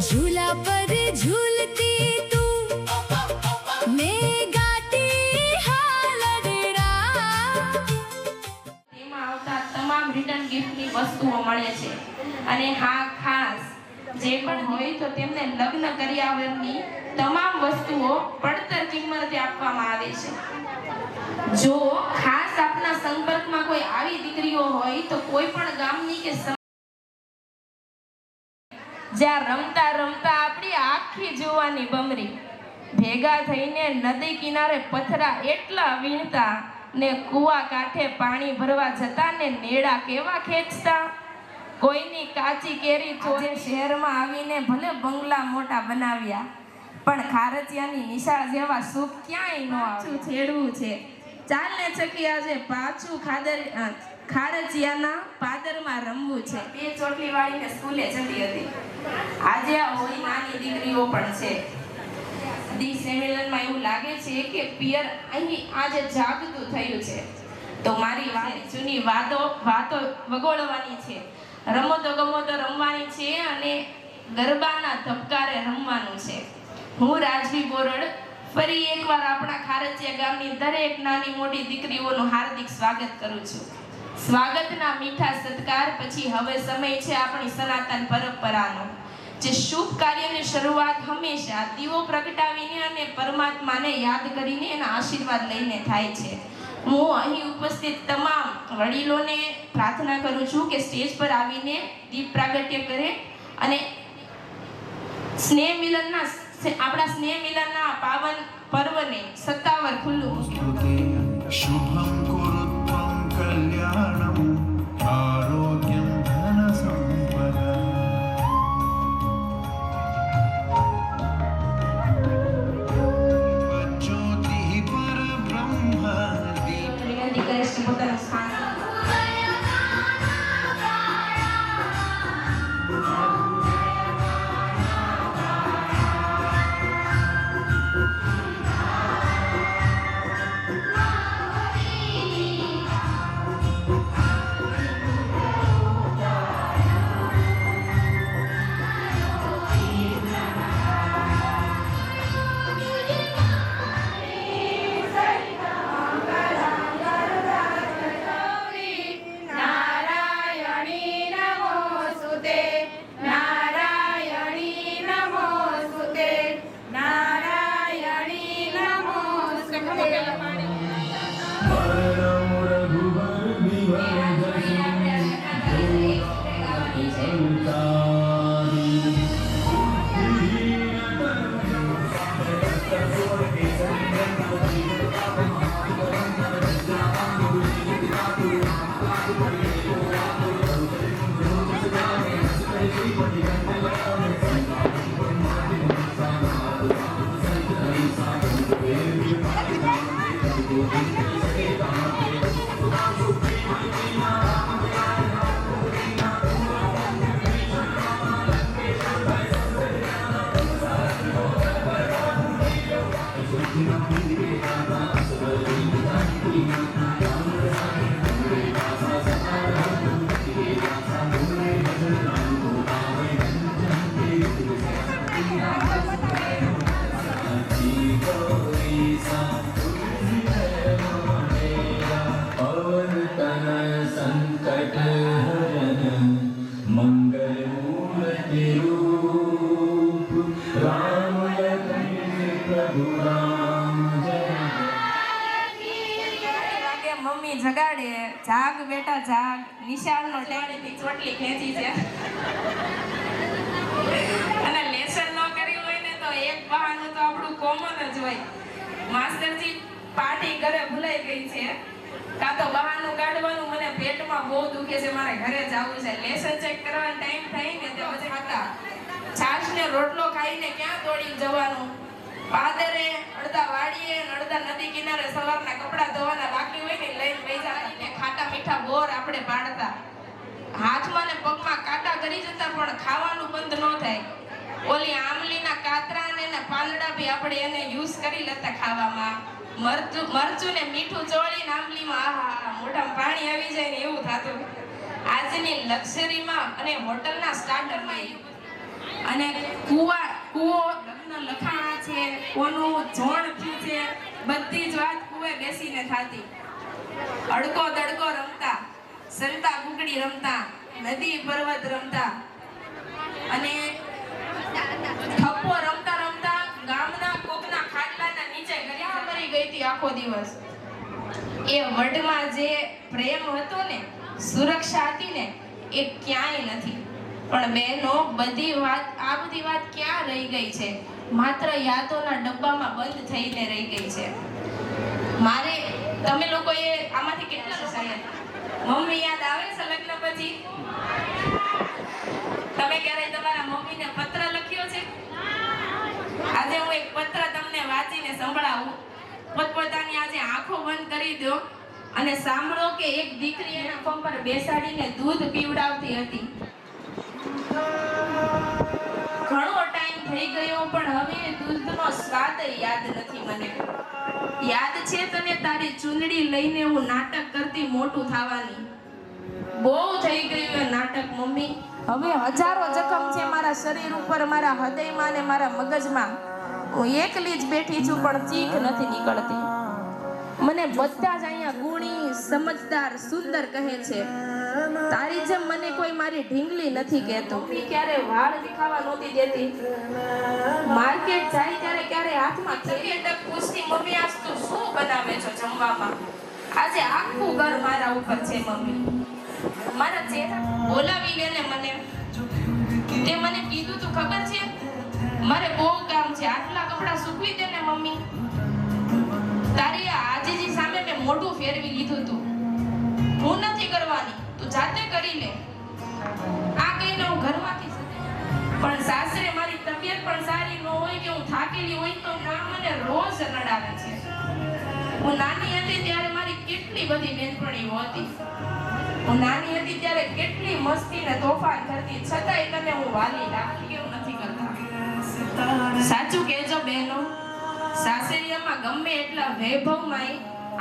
झूला पर झूलती तू मैं गाती हालरड़ा તેમાં આવતા તમામ રિટર્ન ગિફ્ટની વસ્તુઓ મળે છે અને હા ખાસ જે પણ હોય તો તેમને લગ્ન કર્યાવરની તમામ વસ્તુઓ પડતર કિંમતે આપવામાં આવે છે। જો ખાસ આપના સંપર્કમાં કોઈ આવી દીકરીઓ હોય તો કોઈ પણ ગામની કે જ્યાં રમતા રમતા આપણી આખી જુવાની બમરી ભેગા થઈને નદી કિનારે પથરા એટલા વીણતા ને કુવા કાંઠે પાણી ભરવા જતા ને નેડા કેવા ખેંચતા। કોઈની કાચી કેરી ચોરે શહેરમાં આવીને ભલે બંગલા મોટા બનાવ્યા પણ ખારચિયાની નિશાળ જેવા સુખ ક્યાંય ન આવ્યું છેડવું છે। ચાલ ને ચકી આજે પાછું ખારચિયાના પાદરમાં રમવું છે। બે ચોટલી વાળીને સ્કૂલે જતી હતી, આજે આ હોય નાની દીકરીઓ પણ છે। દી સેમિલનમાં એવું લાગે છે કે પિયર અહીં આજે જાગતું થયું છે, તો મારી જૂની વાતો વગોળવાની છે, રમતો ગમતો રમવાની છે અને ગરબાના ધબકારે રમવાનું છે। હું રાજવી બોરડ ફરી એકવાર આપણા ખારચિયા ગામની દરેક નાની મોટી દીકરીઓનું હાર્દિક સ્વાગત કરું છું। સ્વાગતના મીઠા સત્કાર પછી હવે સમય છે આપણી સનાતન પરંપરાનો, જે શુભ કાર્યની શરૂઆત હંમેશા દીવો પ્રગટાવીને અને પરમાત્માને યાદ કરીને એના આશીર્વાદ લઈને થાય છે। હું અહીં ઉપસ્થિત તમામ વડીલોને પ્રાર્થના કરું છું કે સ્ટેજ પર આવીને દીપ પ્રાગટ્ય કરે અને આપણા સ્નેહ મિલનના પાવન પર્વને સત્તાવાર ખુલ્લું શુભમ કુરુત્વમ કલ્યાણમ આરોગ્યમ ધન સંપદા જ્યોતિ પરબ્રહ્મ વિનંતી કરીશ કે પોતાનું સ્થાન મમ્મી જગાડે, જાગ બેટા જાગ, નિશાળનો ટાઈમથી ચોટલી ખેંચી છે. અને લેસન ન કર્યું હોય ને તો એક બહાનું તો આપણું કોમન જ હોય. માસ્ટરજી પાર્ટી ઘરે ભૂલાઈ ગઈ છે, કાં તો બહાનું કાઢવાનું, મને પેટમાં બહુ દુખે છે, મારે ઘરે જવું છે. લેસન ચેક કરવાનો ટાઈમ થાય ને તો પછી હતા છાશ ને રોટલો ખાઈને ક્યાં દોડી જવાનું. પાદરે અડધા વાડીએ ને અડધા નદી કિનારે સવારના કપડાં ધોવાના બાકી હોય ને લઈને બેસા ને ખાટા મીઠા બોર આપણે પાડતા. હાથમાં ને પગમાં કાંટા કરી જતા પણ ખાવાનું બંધ ન થાય. ઓલી આમલીના કાતરા ને પાંદડા બી આપણે એને યુઝ કરી લેતા ખાવામાં. મરચું ને મીઠું ચોળીને આમલીમાં આહા મોઢામાં પાણી આવી જાય ને એવું થતું. આજની લક્ઝરીમાં અને હોટલના સ્ટાન્ડર્ડમાં અને કૂવો લગ્ન લખાણા છે, કોનું જોણ થયું છે, બધી જ વાત કૂવે બેસીને થાતી. અડકો દડકો રમતા, સંતા કુકડી રમતા, નદી પર્વત રમતા અને થપ્પો રમતા રમતા ગામના કોકના ખાટલાના નીચે ગરિયા મરી ગઈ હતી આખો દિવસ. એ વડમાં જે પ્રેમ હતો ને, સુરક્ષા હતી ને, એ ક્યાંય નથી. પણ બહેનો બધી વાત ક્યાં રહી ગઈ છે? માત્ર યાદોના ડબ્બામાં બંધ થઈને રહી ગઈ છે. મારે તમે લોકોએ આમાંથી કેટલા શાયદ મમ્મી યાદ આવે છે લગ્ન પછી? તમે ક્યારેય તમારા મમ્મીને પત્ર લખ્યો છે? આજે હું એક પત્ર તમને વાંચીને સંભળાવું. પોતપોતાની આજે આંખો બંધ કરી દો અને સાંભળો કે એક દીકરી એના પગ પર બેસાડીને દૂધ પીવડાવતી હતી. ઘણો ટાઈમ થઈ ગયો પણ હવે દૂધનો સ્વાદ યાદ નથી મને. યાદ છે તને તારી ચૂંદડી લઈને હું નાટક કરતી મોટું થવાની. બહુ થઈ ગયું એ નાટક મમ્મી. હવે હજારો જખમ છે મારા શરીર ઉપર, મારા હૃદયમાં ને મારા મગજમાં. હું એકલી જ બેઠી છું પણ ચીખ નથી નીકળતી. મને બધા જ અહીંયા ગુણી, સમજદાર, સુંદર કહે છે. તારી જેમ મને કોઈ મારી ઢીંગલી નથી કહેતું. ક્યારે વાળ દેખાવા નહોતી દેતી. માર્કેટ જાય ત્યારે ક્યારે હાથમાં થેલી પૂછતી મમ્મી આજ તું શું બનાવે છો જમવામાં? આજે આખું ઘર મારા ઉપર છે મમ્મી. મારા ચહેરા બોલાવી લે ને મને. તે મને કીધું તું ખબર છે મારે બહુ કામ છે, આટલા કપડાં સૂકવી દે ને મમ્મી. તારી આજીજી સામે મેં મોઢું ફેરવી લીધું તું. હું નથી કરવાની, તું જાતે કરી લે. આ કહીને હું ઘરમાંથી પણ સાસરે મારી તબિયત પણ સારી ન હોય કે હું થાકેલી હોય તો ના મને રોજ રડાવે છે. હું નાની હતી ત્યારે મારી કેટલી બધી બેનપણીઓ હતી. હું નાની હતી ત્યારે કેટલી મસ્તી ને તોફાન કરતી, છતાંય તને હું વાલી રાખી કેવું નથી કરતા. સાચું કહેજો બહેનો, સાસરિયામાં ગમે એટલા વૈભવમાં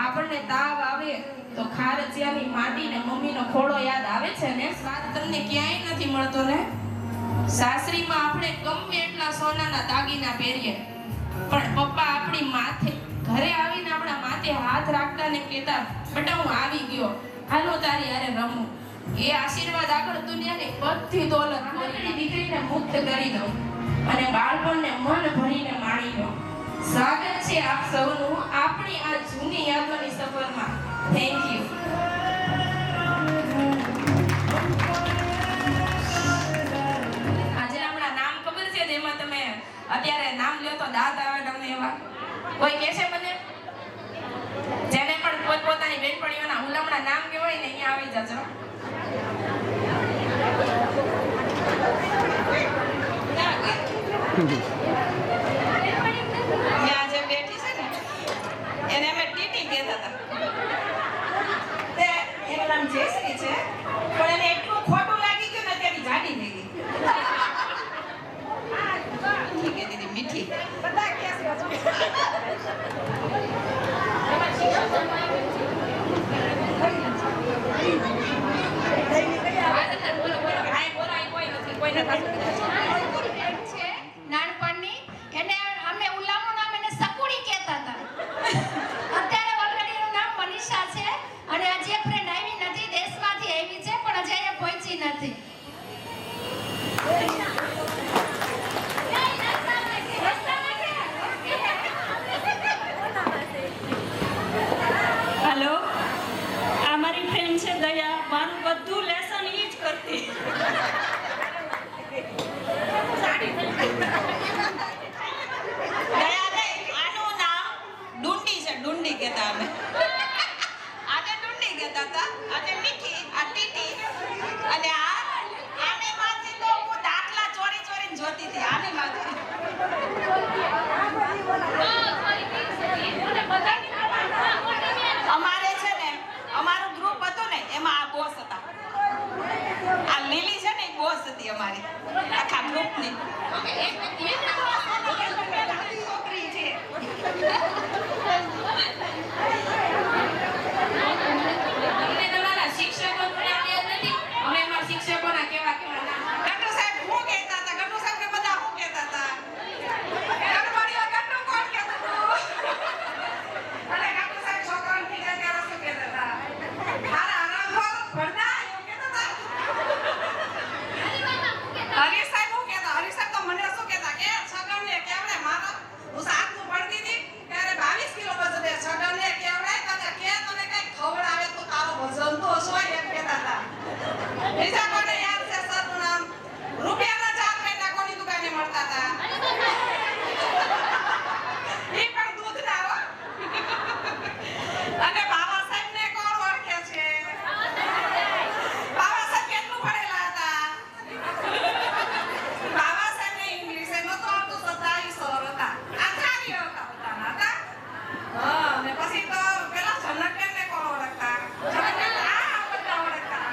આપણને તાવ આવે તો ખારચિયાની માટી ને મમ્મીનો ખોળો યાદ આવે છે ને. સ્વાદ તમને ક્યાંય નથી મળતો ને. સાસરીમાં આપણે ગમે એટલા સોનાના દાગીના પહેરીએ પણ પપ્પા આપણી માથે ઘરે આવીને આપણા માથે હાથ રાખતા ને કહેતા બેટા હું આવી ગયો, હાલો તારી હારે રમું. એ આશીર્વાદ આગળ દુનિયાની બધી દોલત મારી દીકરીને મુક્ત કરી દો અને બાળપણને મન ભરીને માણી લો. સ્વાગત છે આપ સૌનું આપણી આ જૂની યાદોની સફરમાં. Thank you. આજે આપણા નામ ખબર છે જેમાં તમે અત્યારે નામ લ્યો તો દાંત આવે તમને એવા કોઈ કહે છે મને? જેને પણ પોતપોતાની બેનપણીઓના હુલામણા નામ કહેવાય ને અહીંયા આવી જજો. ત્યાં જે બેઠી છે ને એને અમે ટીટી કહેતા હતા. તે એનું નામ જયશ્રી છે પણ એને એટલું ખોટું લાગી ગયું ને ત્યાંની જાડી થઈ ગઈ. ઠીક છે દીદી મીઠી. નાનપણ બધું લેસન ઈ જ કરતી. દયા નહીં, આનું નામ ડુંડી છે. ડુંડી કહેતા અમે. આને ડુંડી કહેતા હતા, આને મીઠી, આ ટીટી. અને આને માંથી તો હું દાખલા ચોરી ચોરીને જોતી હતી. આને માંથી અમારે છે ને, અમારું ગ્રુપ હતું ને, એમાં આ બોસ હતા. આ લીલી છે ને, એ બોસ હતી અમારી આખા ગ્રુપની. છોકરી છે. તમને તમારા શિક્ષકોનું નામ યાદ નથી? અમે અમારા શિક્ષકોના કેવા કેવા નામ. ગટ્ટુ સાહેબ શું કહેતા હતા? ગટ્ટુ સાહેબ ને બધા શું કહેતા હતા? ગટબડીઓ ગટ્ટુ કોણ કહેતું હતું? અને ગટ્ટુ સાહેબ છોકરાઓને ખીજાય ત્યારે શું કહેતા હતા? હારા હરામખોર, ભરતા, એવું કહેતા હતા? હરીશ સાહેબ શું કહેતા? હરીશ સાહેબ તો મને શું કહેતા કે છગનને કેવડે મારો હું 7મું ભણતી હતી ત્યારે 22 કિલો વજન એ છગનને કેવડે તને કે તને કઈ ખવડાવે તો તારો વજન તો હોય એમ કહેતા હતા. બીજા કોને યાદ છે સરનું નામ? રૂપિયાના 4 મહિના કોની દુકાને મળતા હતા? ઈ પણ દૂધના હો. અને બાબા સાહેબને કોણ ઓળખે છે? બાબા સાહેબ કેટલું ભણેલા હતા? બાબા સાહેબને ઇંગ્લિશ એ નહોતું આવડતું, 27 સર હતા. આચાર્ય હતા પોતાના હતા. હા, અને પછી તો પેલા જનકબેનને કોણ ઓળખતા? જનકબેન આ બધા ઓળખતા.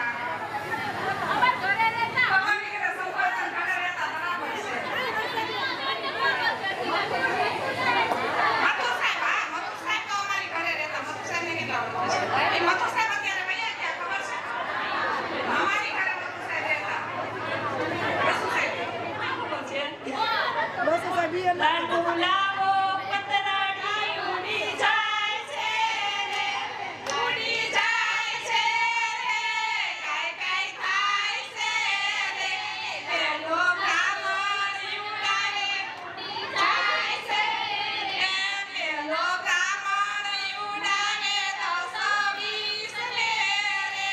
તમારી ઘરે સંકોચન ઘરે રહેતા બરાબર છે. મથુ સાહેબ, હા, મથુ સાહેબ તો અમારી ઘરે રહેતા. મથુ સાહેબને કેટલા ઓળખે છે? એ મથુ સાહેબ અત્યારે વયા ગયા, ખબર છે? અમારી ઘરે મથુ સાહેબ રહેતા. મથુ સાહેબ ખબર છે? લાડુ લાવો, પતરાડી ઉડી જાય છે રે, ઉડી જાય છે રે, કાઈ થાય છે રે, પેલો બ્રાહ્મણ ઉડાવે, ઉડી જાય છે રે, પેલો બ્રાહ્મણ ઉડાવે 10-20 ને રે,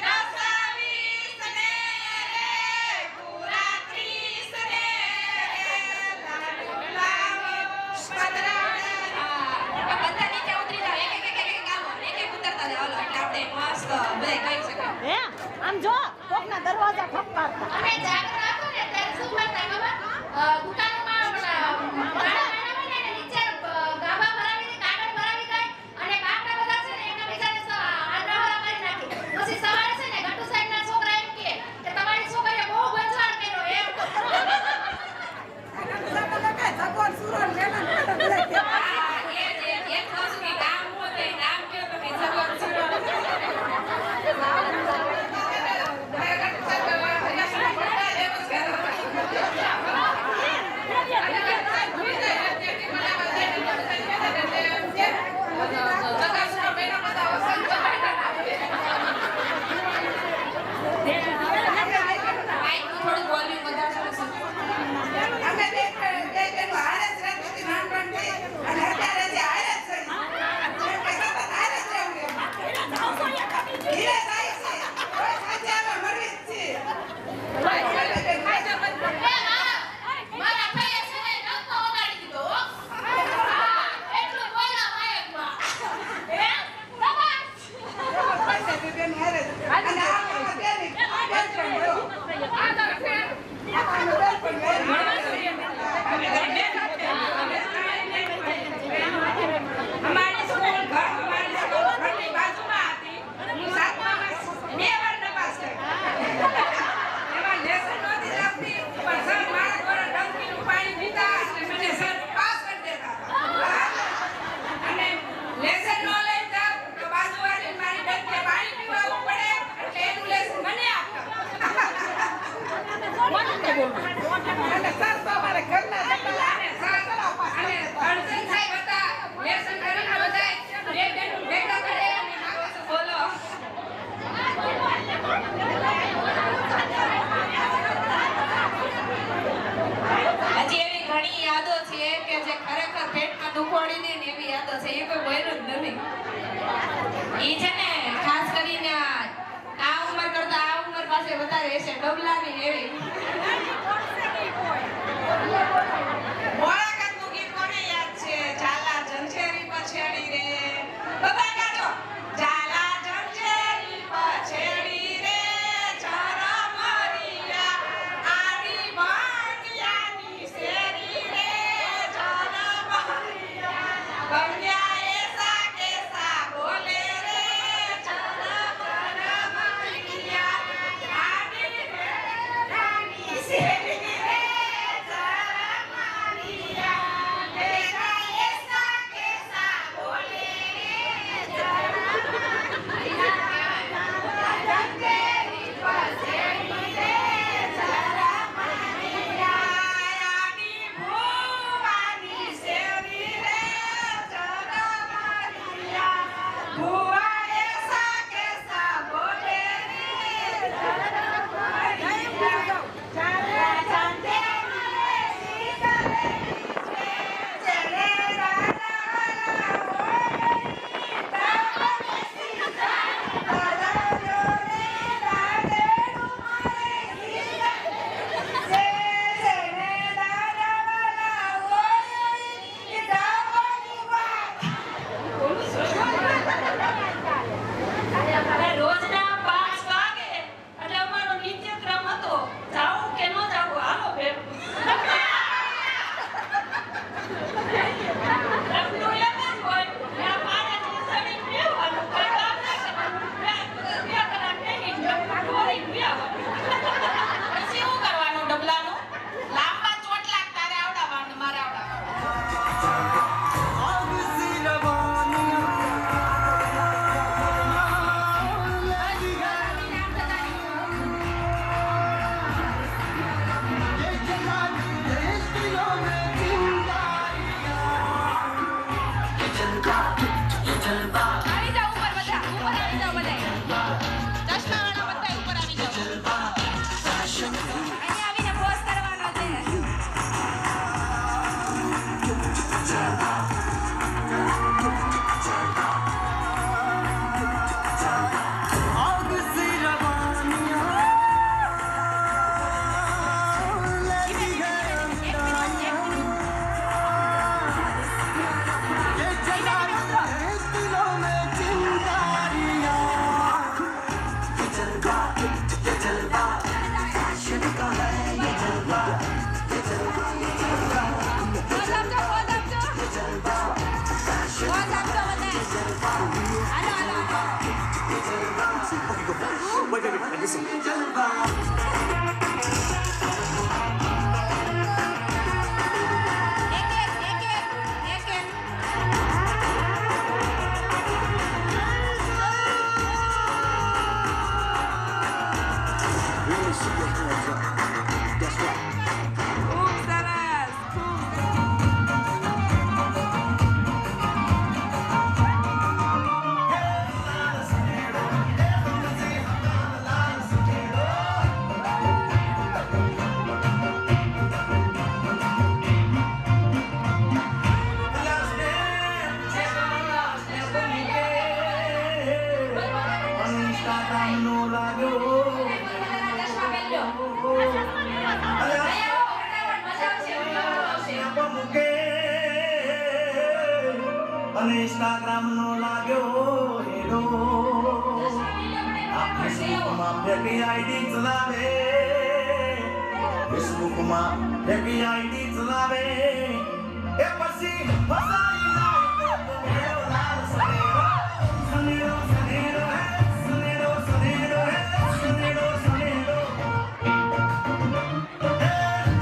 10-20 ને રે, પૂરા 30 ને રે, લાડુ લાવો, પતરાડી. આ બધા નીચે ઉતરી જાઓ. એક આવો. એક ઉતરતા જાઓ. હાલો, એટલે આપણે મસ્ત બે કહી શકાય. હે આમ જો કોકના દરવાજા ઠપકારતા અમે જાગતા હતો ને ત્યારે શું કરતા ખબર? દુકાનોમાં ગાડા હોય ને એને નીચે ગાભા ભરાવીને કાગળ ભરાવી દે અને બાપના બધા છે ને એકબીજાને આંધળા કરી નાખે. પછી સવારે છે ને ગટ્ટુ સાહેબના છોકરા એમ કહે કે તમારી છોકરીએ બહુ ગંજવાળ કર્યો એમ. એક કહું છું કે નામ હું હતું, એ નામ કયો તમે જવાબ છો. માઇકનું થોડું વોલ્યુમ વધારશો ને શું? અમે બે બેન હારે જ રહેતી હતી નાનપણથી અને અત્યારે જે હારે જ છે. એમ કે સતત હારે જ રહેવું એમ. ધીરે જાય છે. કોઈ સાચે અમે મળવી જ છીએ. મારા ભાઈએ છે ને ડંકો વગાડી દીધો હો. હા, એટલું બોલ્યા માયકમાં. હે? શાબાશ. બેન હારે જ. અને આ અમારા બેન પણ જો. આ તારા બેન. આ બેન પણ બેન. અમારી સ્કૂલ ઘરની બાજુમાં હતી. હું 7મા ડબલાની એવી મોળાકાતનું ગીત કોને યાદ છે? ઝાલા ઝંઝેરી પછેડી રે. બધા ગાજો. ઝાલા ઝંઝેરી પછેડી રે, ઝરમરિયા આની ભાંગિયાની શેરી રે, ઝરમરિયા કન્યા એસા કેસા બોલે રે, ઝરમરિયા આની ભાંગિયાની શેરી રે, રોજના 5 વાગે એટલે અમારો નિત્યક્રમ હતો જાવું કે ન જાવું હાલો ભેગું રમતું એમ જ હોય ત્યાં પાણીથી સડી પીવાનું કોઈ કામ ના કરવાનું બે કલાક બેસી ઢોળી પીવાનું પછી શું કરવાનું ડબલાનું લાંબા ચોટલા તારે આવડાવવાનું મારે આવડાવવાનું આવી જાઓ ઉપર બધા ઉપર આવી જાઓ બધા ચશ્માવાળા બધા ઉપર આવી જાઓ અહીંયા આવીને પોઝ કરવાનો છે ઇન્સ્ટાગ્રામ નો લાગ્યો હેરો ફેસબુકમાં ફેકી આઈડી ચલાવે ફેસબુકમાં ફેકી આઈડી ચલાવે એ પછી ફસાઈ જાય તો મેળો લાલ સનેડો સનેડો સનેડો હે સનેડો સનેડો હે સનેડો સનેડો હે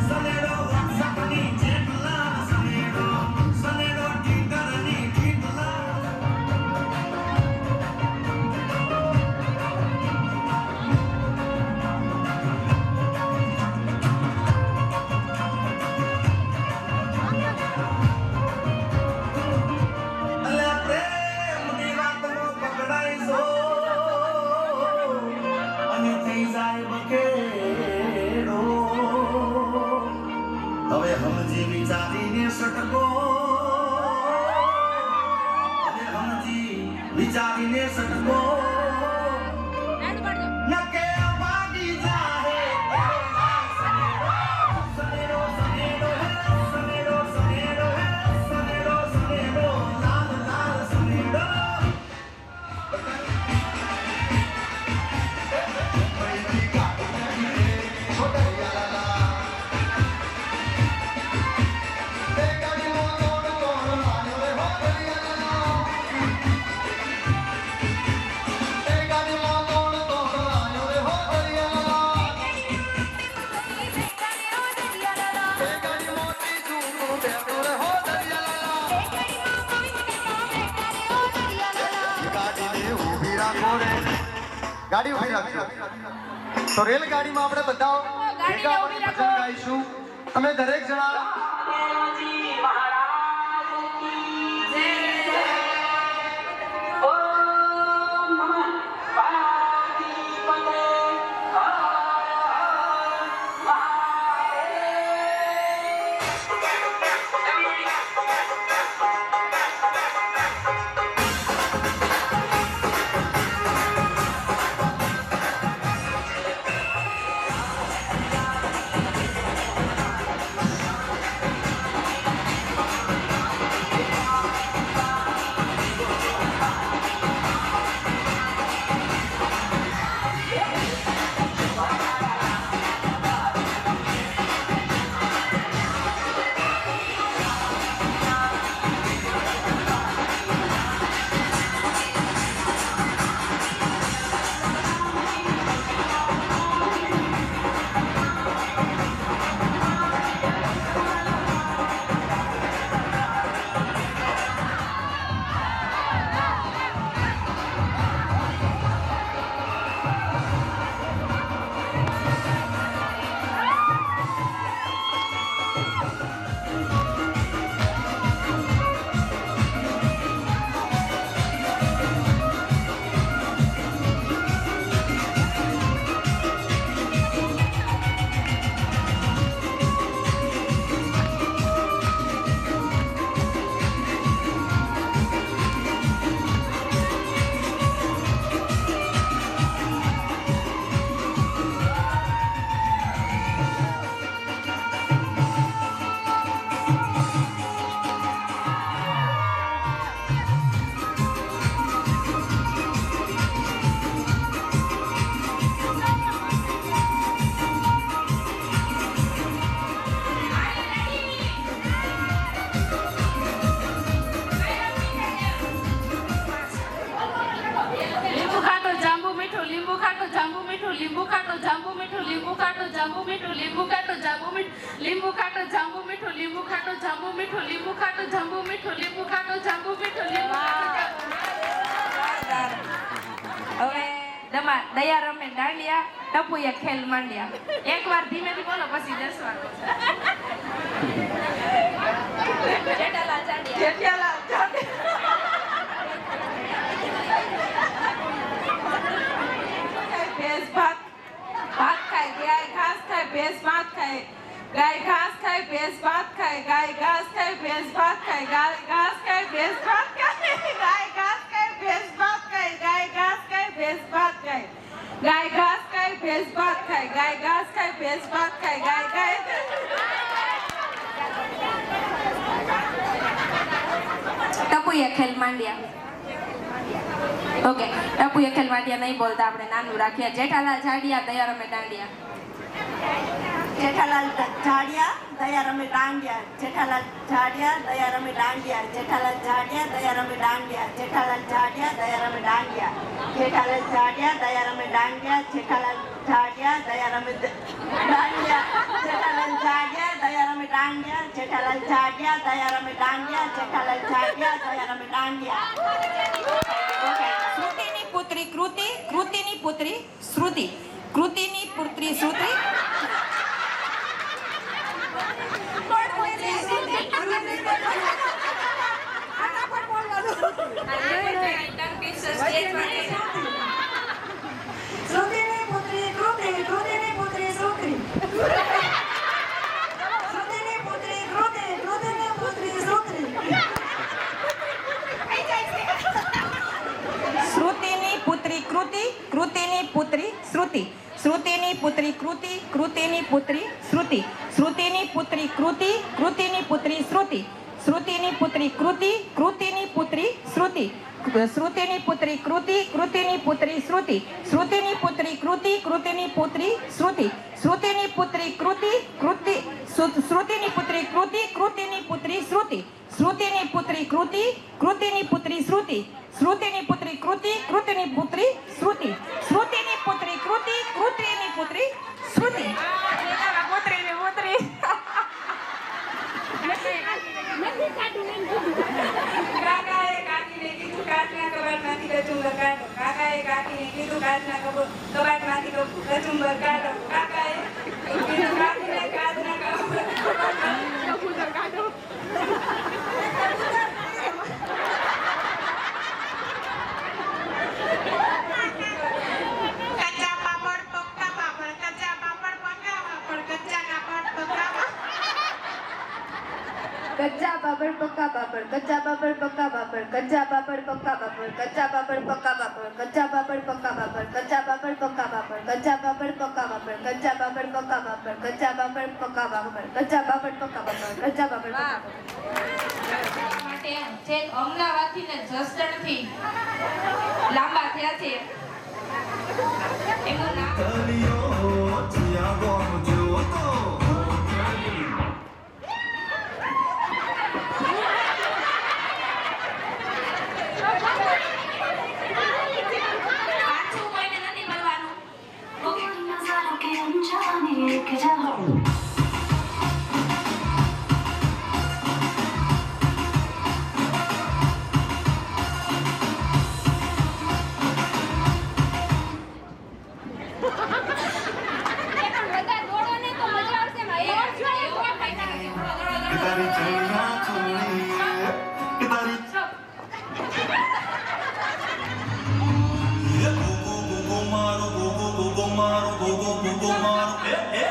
સનેડો સપની જેટલા સનેડો સનેડો ટીકરની ટીકલા હવે સમજી વિચારીને સટકો હવે સમજી વિચારીને સટકો નકે ભાગી જાહે ગાડી ઉભી રાખજો. તો રેલગાડીમાં આપણે બધા ભેગા મળીને ભજન ગાઈશું. તમે દરેક જણા લીંબુ ખાટું જાંબુ મીઠું લીંબુ ખાટું જાંબુ મીઠું લીંબુ ખાટું જાંબુ મીઠું લીંબુ ખાટું જાંબુ મીઠું લીંબુ ખાટું જાંબુ મીઠું લીંબુ ખાટું જાંબુ મીઠું લીંબુ ખાટું જાંબુ મીઠું લીંબુ હવે દયા રમે દાંડિયા, ટપુએ ખેલ માંડ્યા. એકવાર ધીમેથી બોલો પછી 10 વાર. જેઠાલાલ ચાંડિયા. જેઠાલાલ ભાત ખાય, ગાય ઘાસ ખાય, ભેંસ ભાત ખાય. ગાય ઘાસ ખાય, ભેંસ ભાત ખાય. ગાય ઘાસ ખાય, ભેંસ ભાત ખાય. ગાય ઘાસ ખાય, ભેંસ ભાત ખાય. ગાય ઘાસ ખાય, ભેંસ ભાત ખાય. ગાય ઘાસ ખાય, ભેંસ ભાત ખાય. ગાય ઘાસ ખાય, ભેંસ ભાત ખાય. ગાય ઘાસ ખાય, ભેંસ ભાત ખાય. ગાય ટપુએ ખેલ માંડ્યા. ઓકે, ટપુએ ખેલ માંડ્યા નહીં બોલતા, આપણે નાનું રાખીએ. જેઠાલાલ ચાંડિયા, દયા રમે દાંડિયા. જેઠાલાલ ઝાડિયા દયા રમે દાંડિયા. જેઠાલાલ ઝાડિયા દયા રમે દાંડિયા. જેઠાલાલ ઝાડિયા દયા રમે દાંડિયા. જેઠાલાલ ઝાડિયા દયા રમે દાંડિયા. જેઠાલાલ ઝાડિયા દયા રમે દાંડિયા. જેઠાલાલ ઝાડિયા દયા રમે દાંડિયા. જેઠાલાલ ઝાડિયા દયા રમે દાંડિયા. જેઠાલાલ ઝાડિયા દયા રમે દાંડિયા. જેઠાલાલ ઝાડિયા દયા રમે દાંડિયા. શ્રુતિની પુત્રી કૃતિ, કૃતિની પુત્રી શ્રુતિ, કૃતિની પુત્રી શ્રુતિ. શ્રુતિની પુત્રી કૃતિ, કૃતિની પુત્રી શ્રુતિ. શ્રુતિની પુત્રી કૃતિ, કૃતિની પુત્રી શ્રુતિ. શ્રુતિની પુત્રી કૃતિ, કૃતિની પુત્રી શ્રુતિ. શ્રુતિની પુત્રી કૃતિ, કૃતિની પુત્રી શ્રુતિ. શ્રુતિની પુત્રી કૃતિ, કૃતિની પુત્રી શ્રુતિ. શ્રુતિની પુત્રી કૃતિ, કૃતિની પુત્રી શ્રુતિ. શ્રુતિની પુત્રી કૃતિ, કૃતિની પુત્રી શ્રુતિ. શ્રુતિની પુત્રી કૃતિ, કૃતિની પુત્રી શ્રુતિ. શ્રુતિની પુત્રી કૃતિ, કૃતિ શ્રુતિની પુત્રી કૃતિ, કૃતિની પુત્રી શ્રુતિ. શ્રુતિની પુત્રી કૃતિ, કૃતિની પુત્રી શ્રુતિ. શ્રુતિની પુત્રી કૃતિ, કૃતિની પુત્રી શ્રુતિ. શ્રુતિની પુત્રી કૃતિ, કૃતિની પુત્રી શ્રુતિ. કાકાએ કાકીને કીધું કાકીના કબાટ માંથી બધું લગાડો. કાકાએ કાકીને કીધું કાચના કબાટમાંથી કચુંબર કાઢો. કાકાએ કીધું કાકીને કાચના કબૂતર કાઢો. કચ્ચા પાપડ પક્કા પાપડ કચ્ચા પાપડ પક્કા પાપડ કચ્ચા કાપડ પક્કા પાપડ કચ્ચા પાપડ પક્કા પાપડ કચ્ચા પાપડ પક્કા પાપડ કચ્ચા પાપડ પક્કા પાપડ કચ્ચા પાપડ પક્કા પાપડ કચ્ચા પાપડ પક્કા પાપડ કચ્ચા પાપડ પક્કા પાપડ કચ્ચા પાપડ પક્કા પાપડ કચ્ચા પાપડ પક્કા પાપડ કચ્ચા પાપડ પક્કા પાપડ કચ્ચા પાપડ પક્કા પાપડ કચ્ચા પાપડ પક્કા પાપડ. માટે જે અમદાવાદથી ને જસદણથી લાંબા થયા છે એમનું નામ કલિયો જીયા ગોમ જોતો પાછું કોઈને નથી બોલવાનું. તારી ચણિયા ચોળી કે તારી એ ગોગો ગોગો મારો ગોગો ગોગો મારો ગોગો ગોગો મારો એ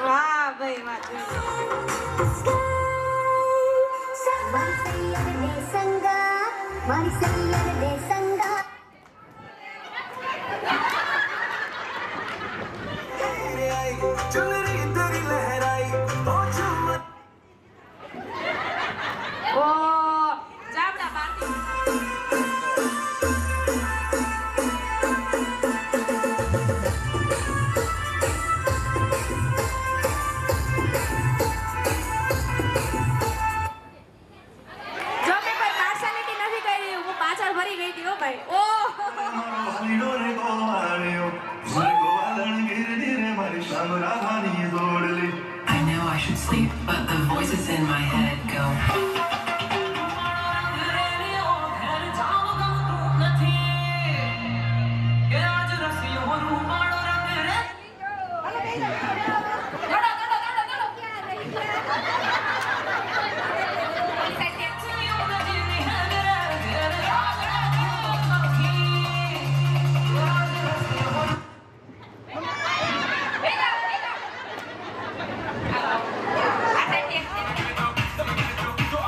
વાહ ભાઈ વાહ ચુનરી તેરી લહેરાઈ ઓ ચુમ્મા ઓ ચામડા પાર્ટી જો મેં કોઈ પાર્સાલિટી નથી કરી, હું પાછળ ભરી ગઈ હતી હો ભાઈ. ઓહ વાલીડો રે ગોવાળિયો રે ગોવાળણ ગીરડી રે મારી શામ રાધાની દોડલી I know I should sleep, but the voices in my head go.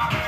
આ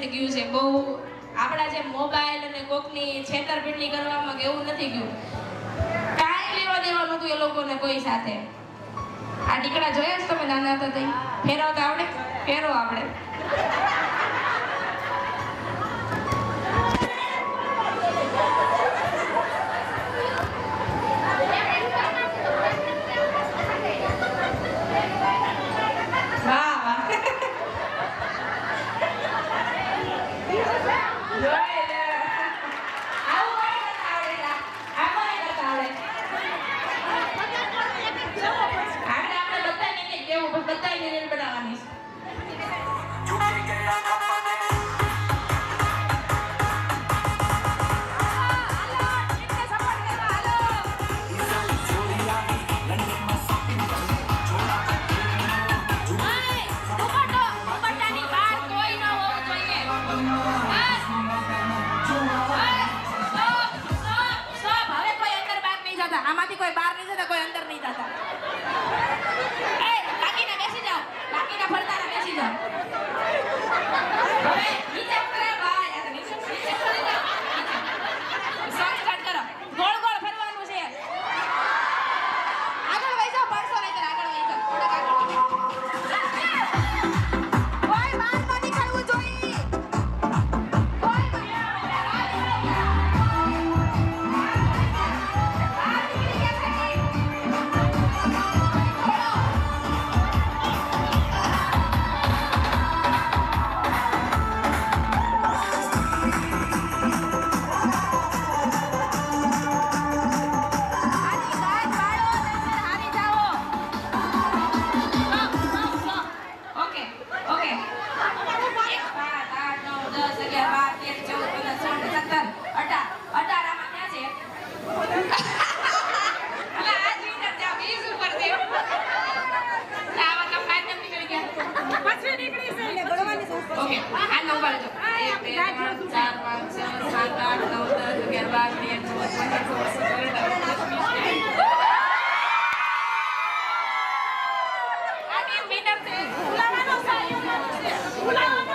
જ ગયું છે. બહુ આપણા જે મોબાઈલ અને કોકની છેતરપિંડી કરવામાં કે એવું નથી ગયું. કાંઈ લેવા દેવા નહોતું એ લોકોને કોઈ સાથે. આ દીકરા જોયા જ તમે નાના હતા તઈ ફેરવતા આવડે? ફેરવો આવડે. વાહ વાહ. જોઈ લે. આવું કોઈ કરતા આવડે ના. આ કોઈ કરતા આવડે. આપણે બધાને કંઈક દેવું પણ બધાને રીલ બનાવવાની છે. આમાંથી કોઈ બહાર નહીં જતા, કોઈ અંદર નહીં જતા. એ બાકીના બેસી જાઓ, બાકીના ફરતાના બેસી જાઓ. હવે નીચે ઉતરે ભાઈ, આ તો નીચે ઉતરી જાઓ. સોંગ સ્ટાર્ટ કરો. ગોળ ગોળ ફરવાનું છે. આગળ વહી જાઓ, પડશો નહીં તો આગળ વહી જાઓ. થોડાક આગળ. કોઈ બહાર ન નીકળવું જોઈએ. કોઈ બહાર Okay, આ નંબર જો 1 2 3 4 5 6 7 8 9 10 11 12 13 14 આ ટીમ વિનર છે. બોલાવાનો સાયો છે. બોલાવાનો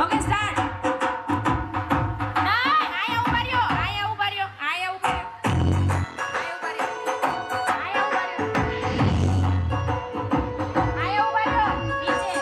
ઓકે સ્ટાર્ટ. ના આયા ઉભા રહ્યો, આયા ઉભા રહ્યો, આયા ઉભા રહ્યો, આયા ઉભા રહ્યો, આયા ઉભા રહ્યો નીચે.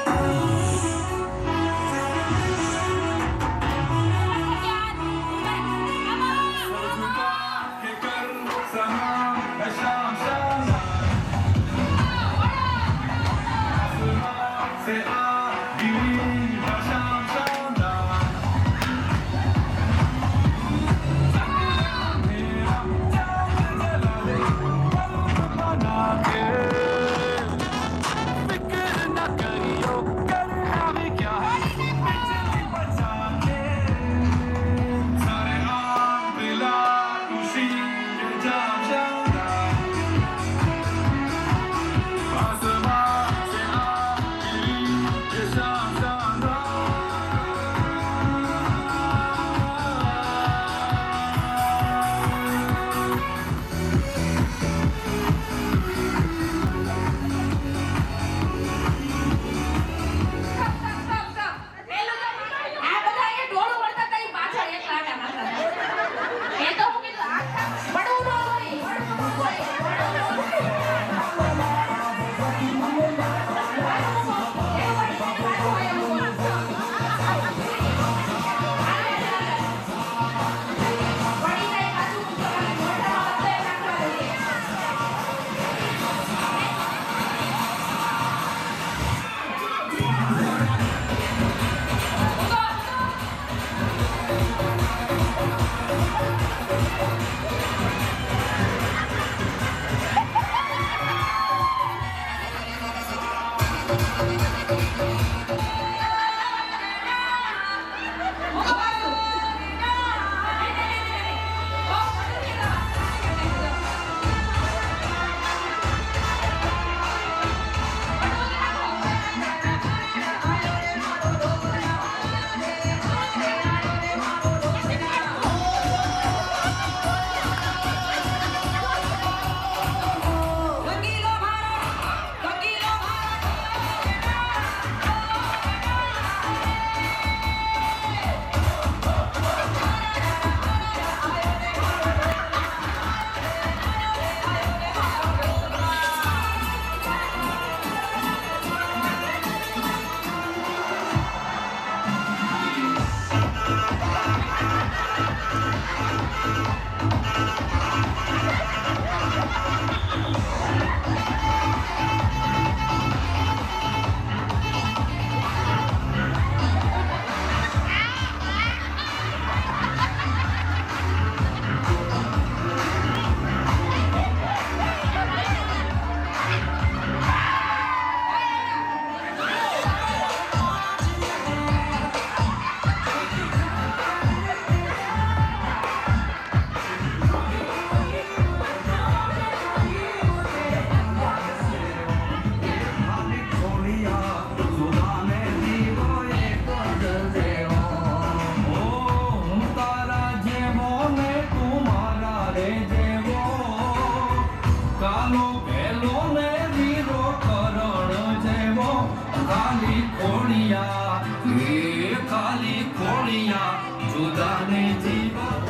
કાલી કોણિયા એ કાલી કોણિયા જુદાને જીવા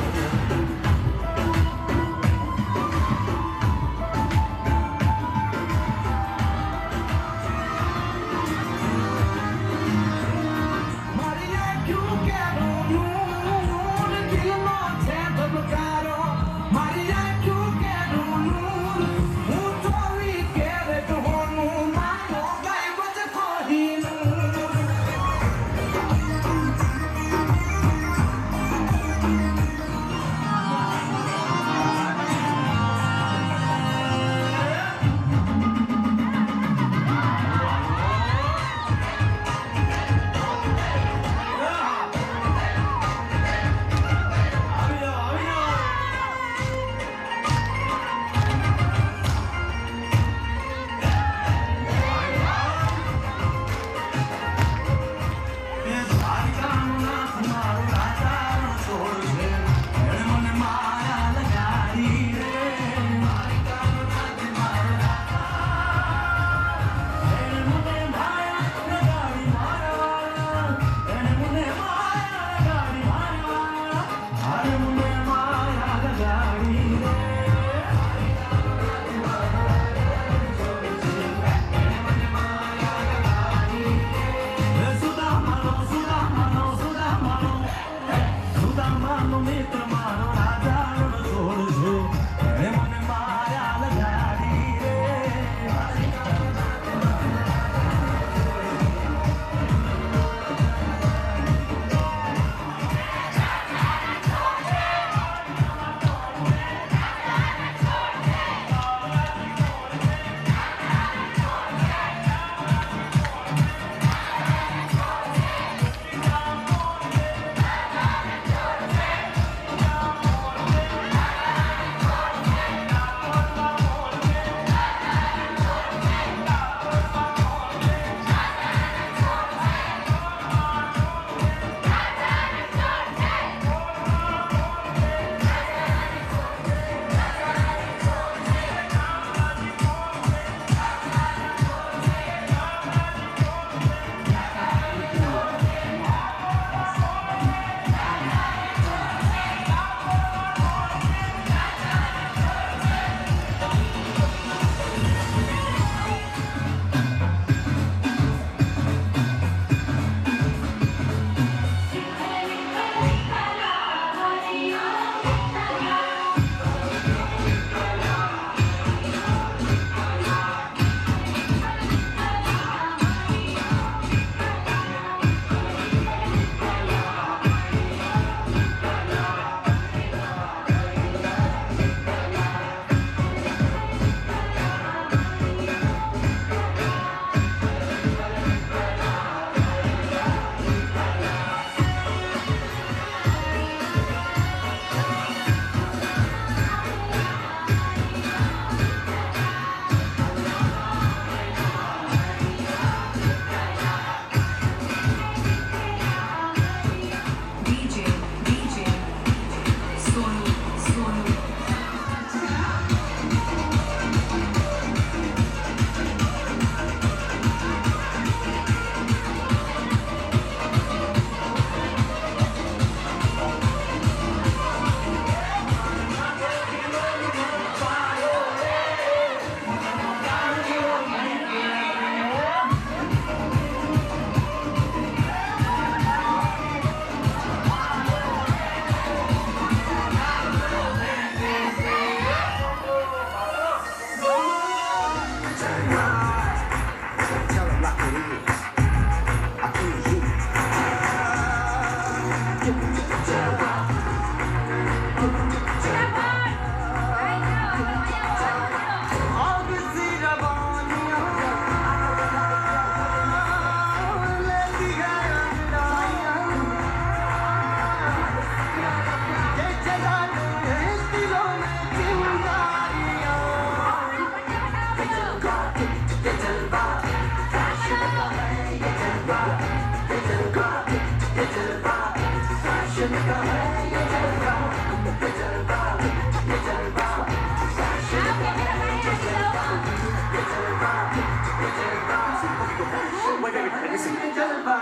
इसमें जलवा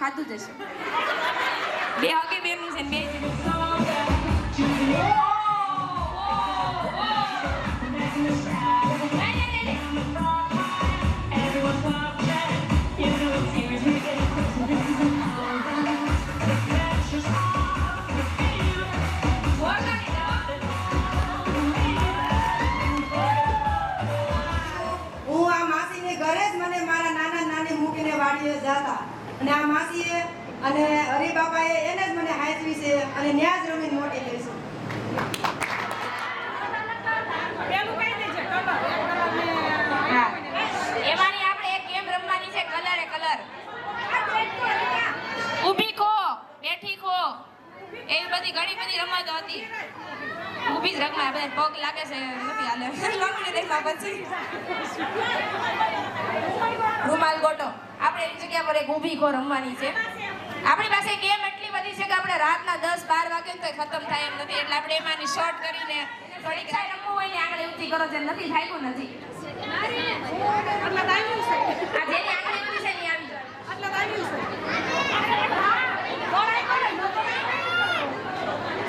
ખાધું જશે બે હકે બેનું છે ને હું આ માસીને ઘરે જ મને મારા નાના નાની મૂકીને વાડીએ જતા અને આ માસીએ અને હરિબાપાએ એને જ મને હાચવી છે અને ન્યા જ રમીને મોટી થઈ છું. એમાંની આપણે એક ગેમ રમવાની છે કલરે કલર ઊભી ખો બેઠી ખો એવી બધી ઘણી બધી રમતો હતી. ઊભી જ રમવા બધા પગ લાગે છે નથી હાલે લંગડી દેખવા પછી રૂમાલ ગોટો આપણે એની જગ્યા પર એક ઊભી ખો રમવાની છે. આપણી પાસે ગેમ એટલી બધી છે કે આપણે રાતના 10-12 વાગે તો ખતમ થાય એમ નથી એટલે આપણે એમાંની શોર્ટ કરીને થોડીક કાંઈ રમવું હોય ને આંગળી ઊંચી કરો છે નથી થાક્યું નથી આ જેની આંગળી ઊંચી છે ને આવી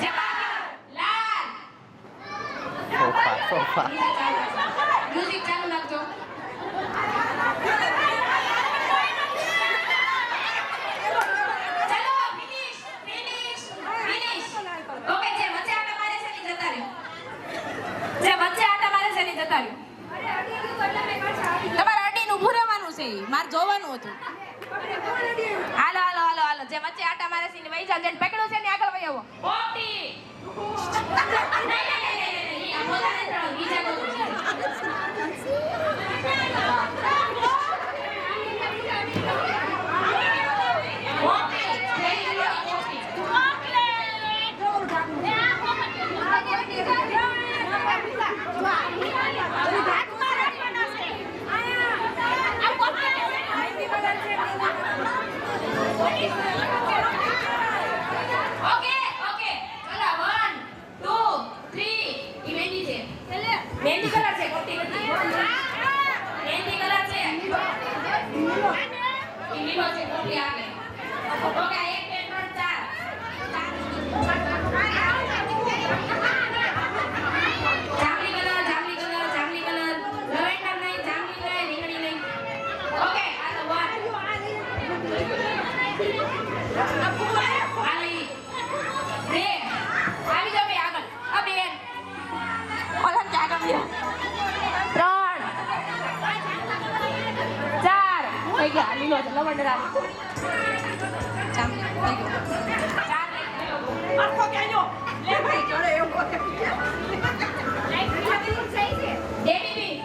જે બાકી લાલ સોફા મ્યુઝિક ચાલુ રાખજો. તમારે અડીનું ઊભું રહેવાનું છે મારે જોવાનું હતું. હાલો હાલો હાલો હાલો જે વચ્ચે આટા મારે છે ને વહી જાવ જેને પકડ્યું છે ને આગળ વહી આવો. પોપટી નહીં આ બોલાને ત્રણ બીજા કોઈ ઓકે ઓકે ચલો 1 2 3 ઈ મહેંદી છે મહેંદી કલર છે કોટી નથી મહેંદી કલર છે ઈ લીલો છે કોટી આવે ઓકે 1 2 3 4 જામલી કલર લવેન્ડર નહીં જામલી નહીં રીંગણી નહીં ઓકે હાલો 1 આલી બે આવી જાવ બે આગળ આ બેન ઓલા કે આગળ બે 3 4 થઈ ગયા લીલો છે લવંડર આવી જામલી થઈ ગયો 4 આખો કે આયો લે ભાઈ જોડે એવું લાઈક ખાતી સહી છે દેવી દેવી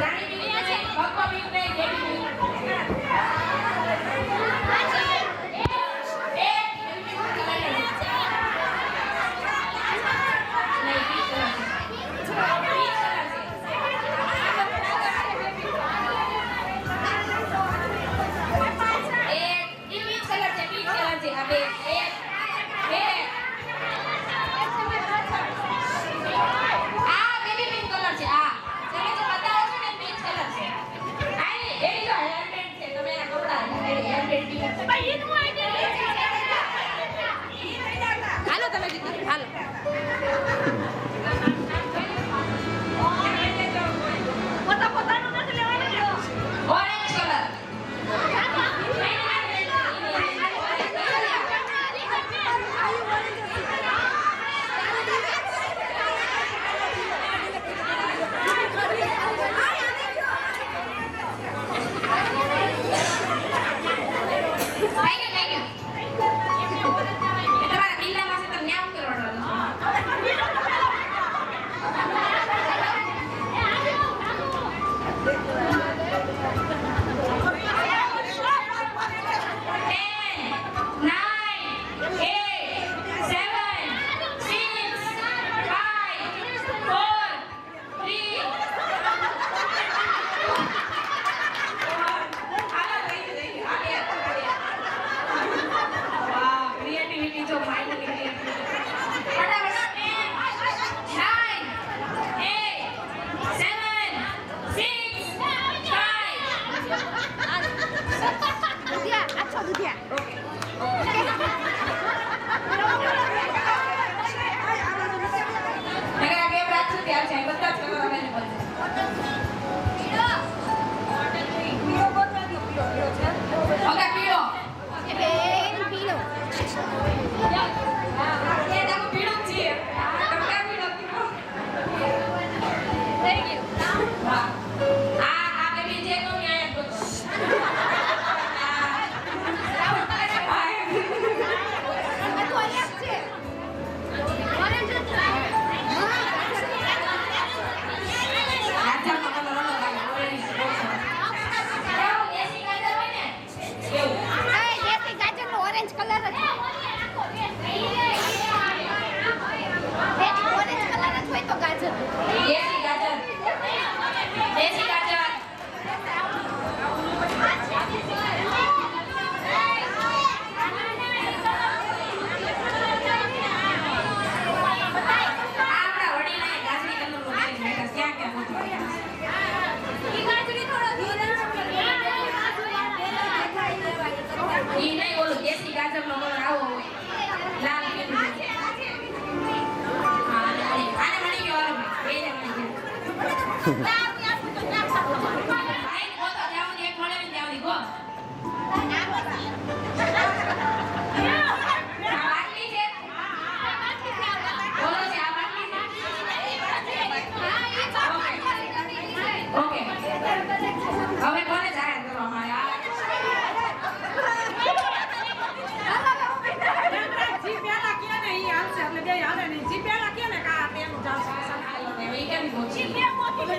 રાણી દેવી છે ભગવા બી નહીં દેવી બે એક બે આ બેબી પિંક કલર છે આ તમે જે બતાવો છો ને પિંક કલર છે આ એની જો હેરબેન્ડ છે તમે એના કપડા હેરબેન્ડ પિંક છે ભાઈ એનું હાલો તમે જીતી હાલો પોતાનું નથી લેવાનું ઓરેન્જ કલર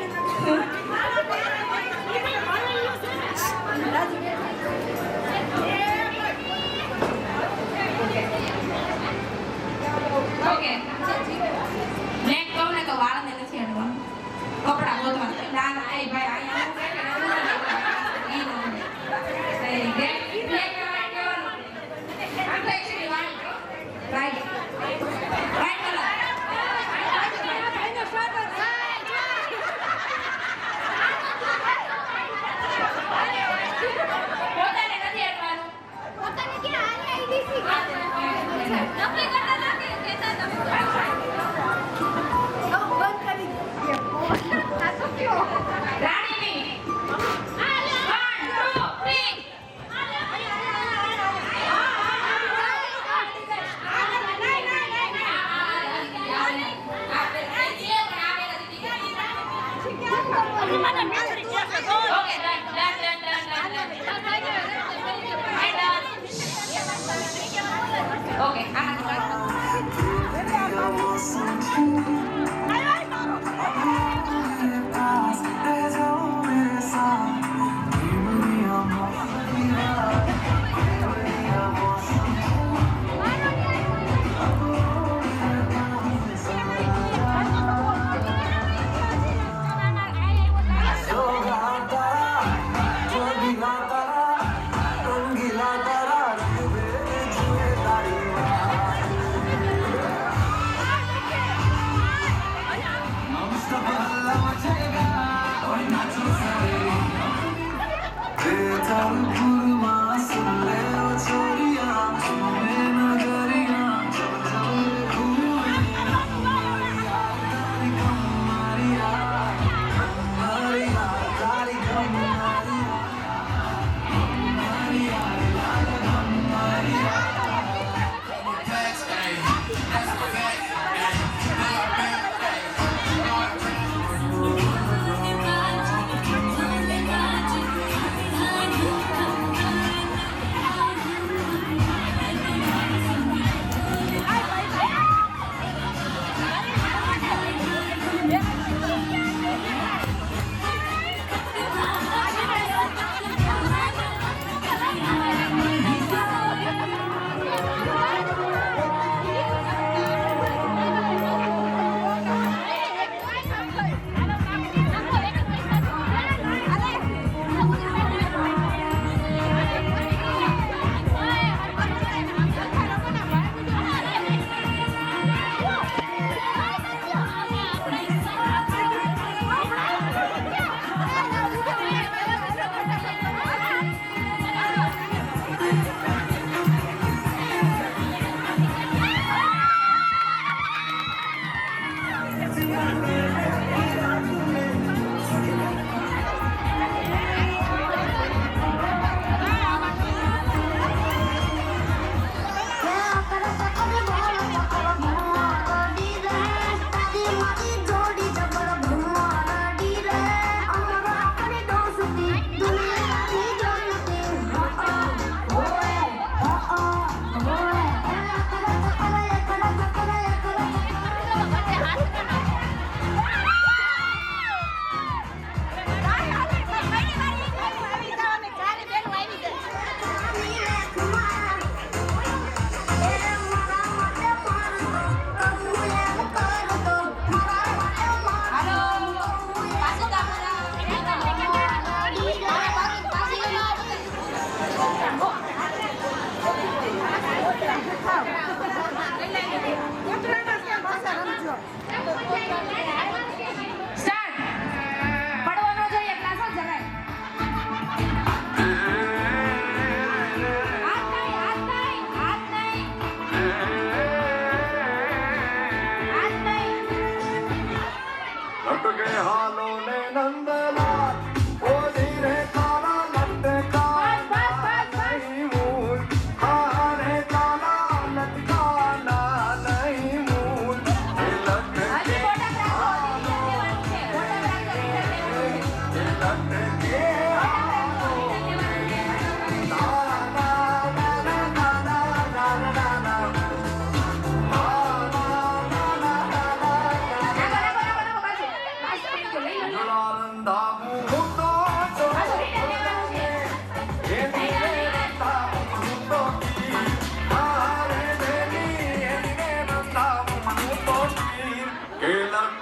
Okay.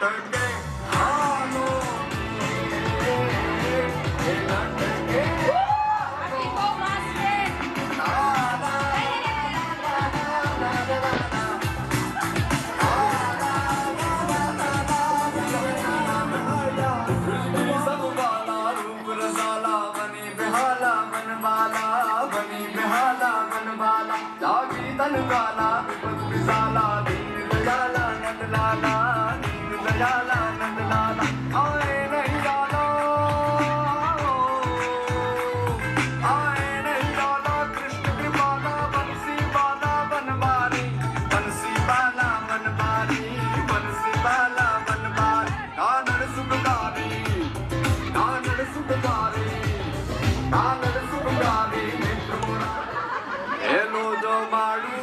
લટકે હાલો तनवाला विपद विशाला दीन दयाला नंद लाला दीन दयाला नंद लाला आए नहीं लाला आए नहीं लाला कृष्ण कृपाला बंसी बाला बनवारी बंसी बाला बनवारी बंसी बाला बनवारी कानड़ सुखदारी कानड़ सुखदारी कानड़ सुखदारी हेलो जो मारू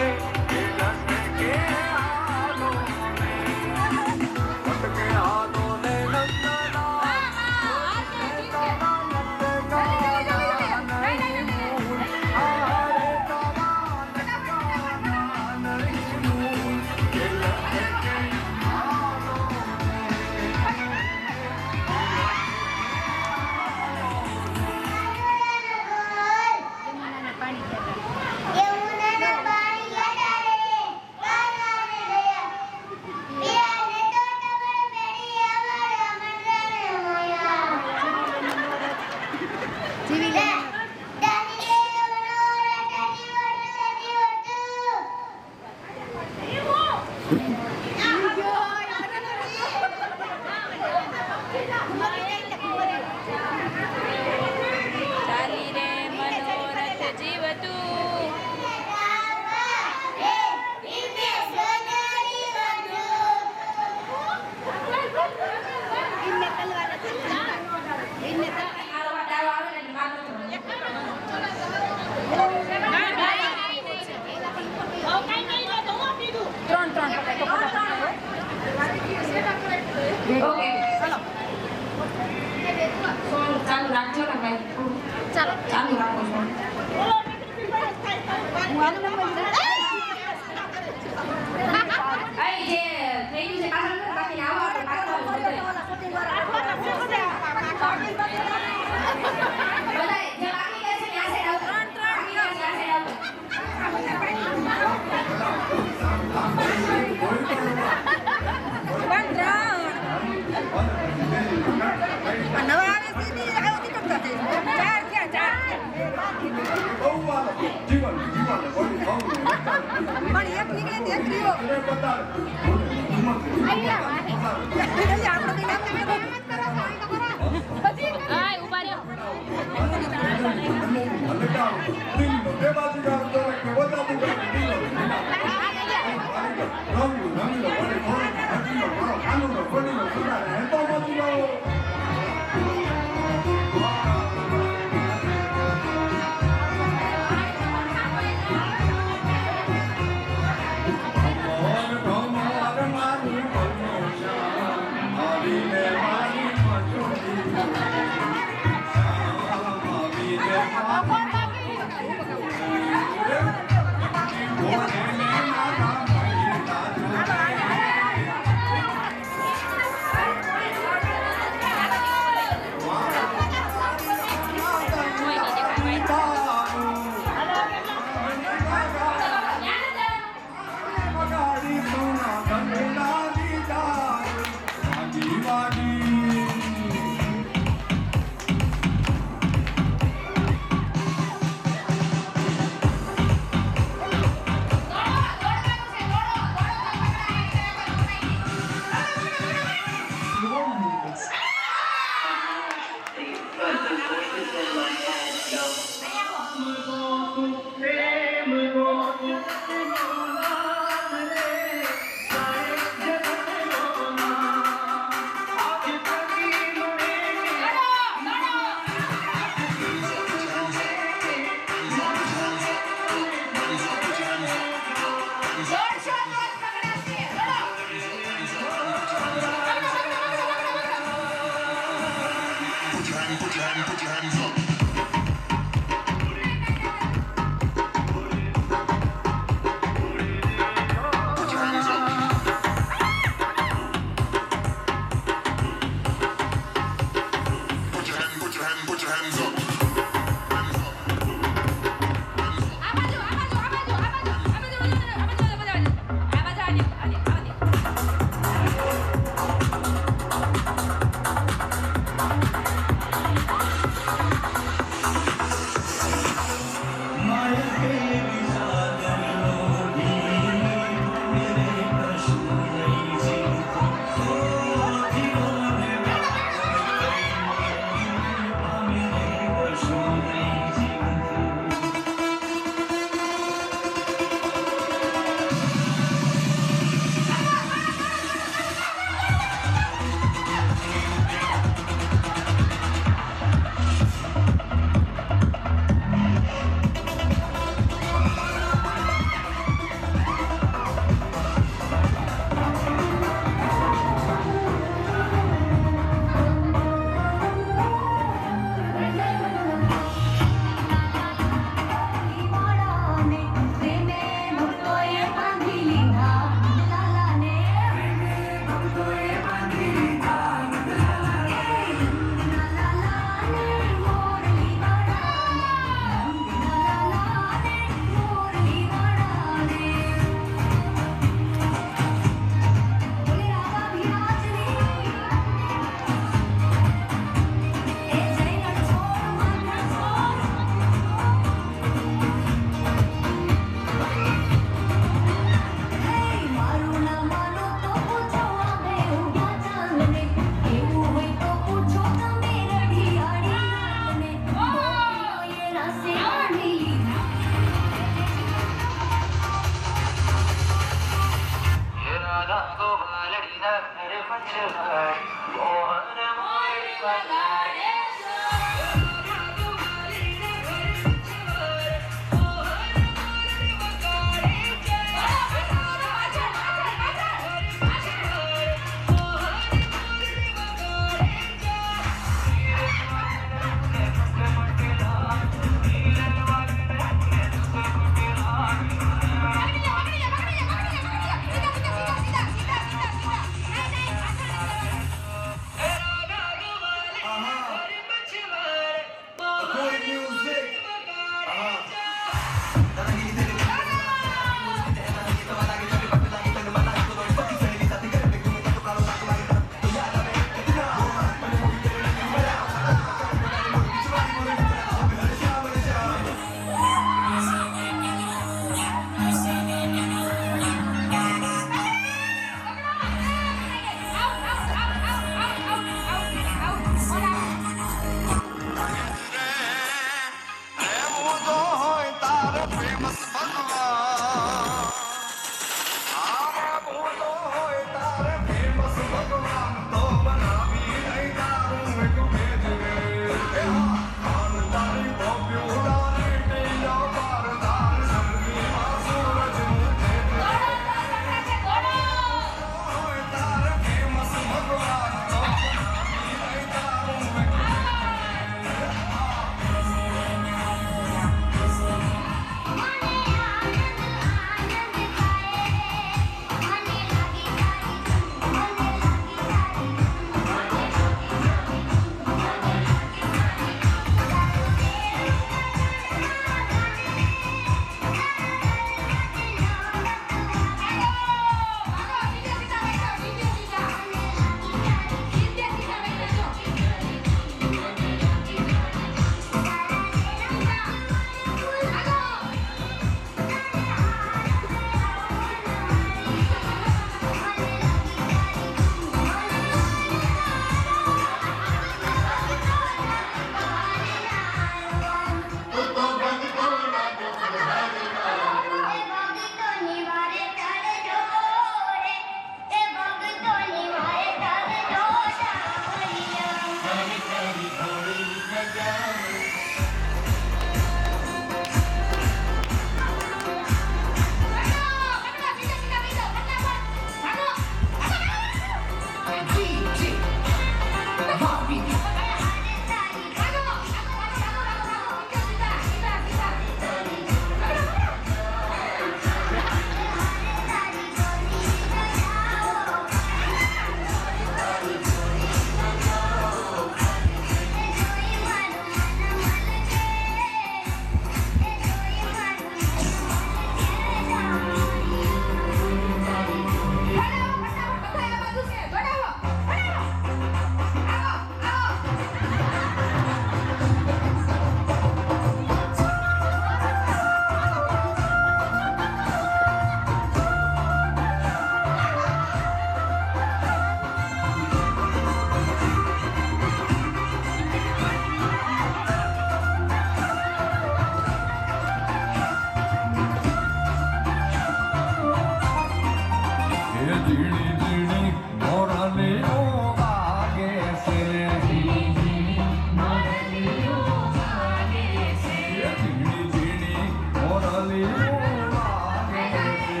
ઝીણી ઝીણી મોરલીઓ વાગે છે ઝીણી મોરલીઓ વાગે છે ઝીણી ઝીણી મોરલીઓ વાગે છે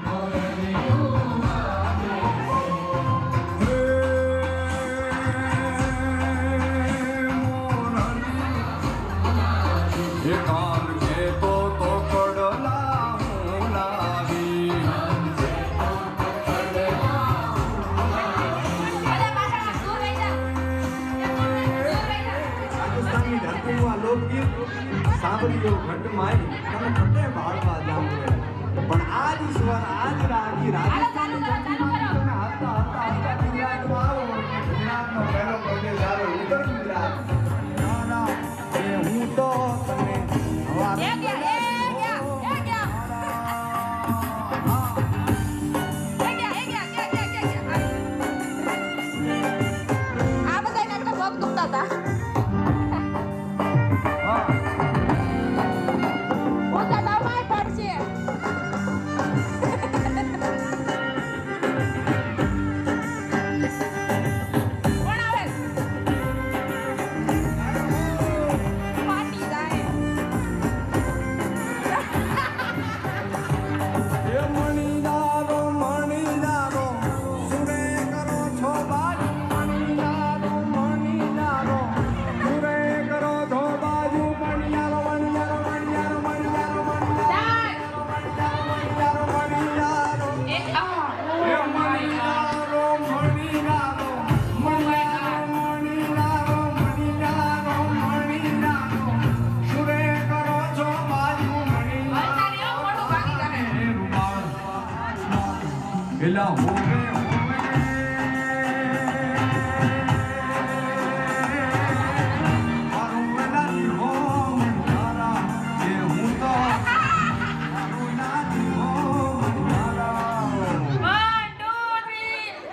મોરલીઓ વાગે છે એ કાન કે તો પડલા હું લાવી રાજસ્થાનની ધરતીમાં લોકગીત સાંભળ્યો ઘટમાઈ તમે ઘટે ભાળવા જાવ પણ આજ સ્વર આજ રાગી રાજસ્થાનની ધરતીમાં તમે હાલતા હાલતા હાલતા ગુજરાતમાં આવો ગુજરાતનો પહેલો પ્રદેશ આવે ઉત્તર ગુજરાત ના એ હું તો તમે હવા પેલા હોવે મારું નાની હો મારા એ હું તો મારું નાની હો મારા 1 2 3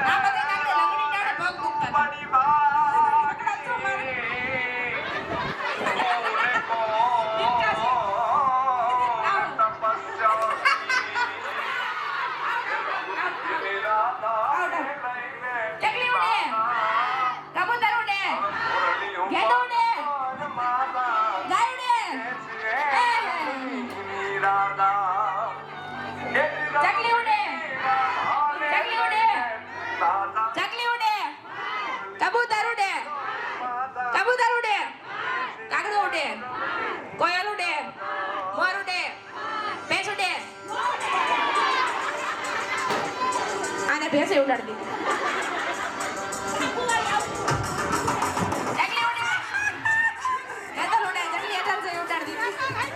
આ બધે કાકે લંગડી ડાળે પગ દુખતા બડી ચકલી ઉડે કબૂતર ઉડે ગેંડો ઉડે ગાય ઉડે ચકલી ઉડે ચકલી ઉડે ચકલી ઉડે કબૂતર ઉડે કબૂતર ઉડે કાગડો ઉડે કોયલ ઉડે મોર ઉડે ભેંસ ઉડે આને ભેંસે ઉડાડી દીધી ચકલી ઉડે ગેંડો ઉડે ચકલી હેઠળ છે ઉડાડી દીધી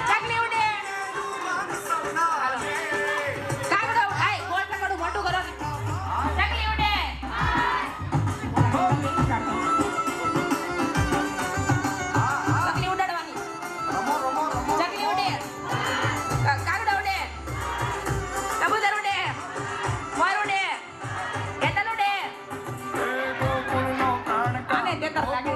ચકલી ઉડે કાગડો આય ગોળ પકડું મોટું કરો ચકલી ઉડે ચકલી ઉડાડવાની ચકલી ઉડે કાગડો ઉડે કબૂતર ઉડે મોર ઉડે ગેંડલ ઉડે આને તેતર લાગે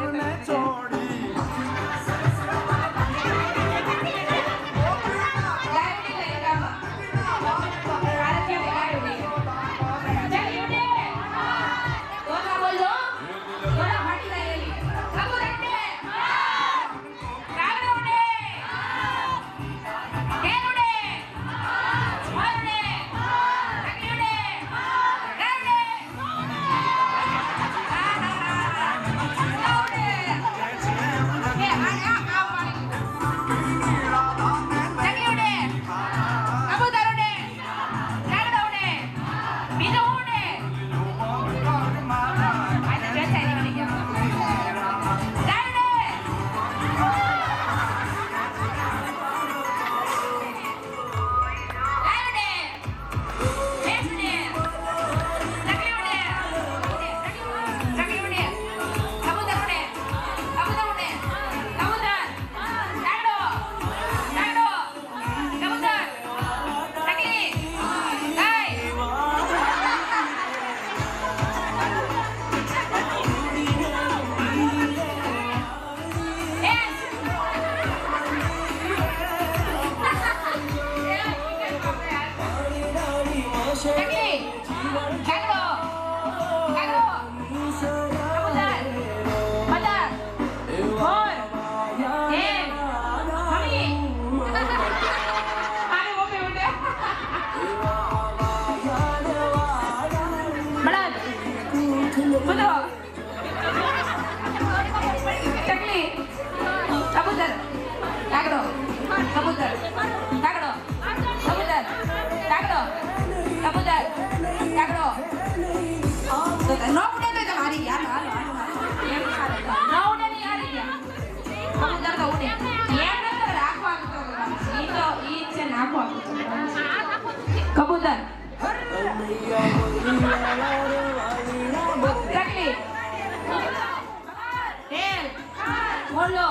બોલો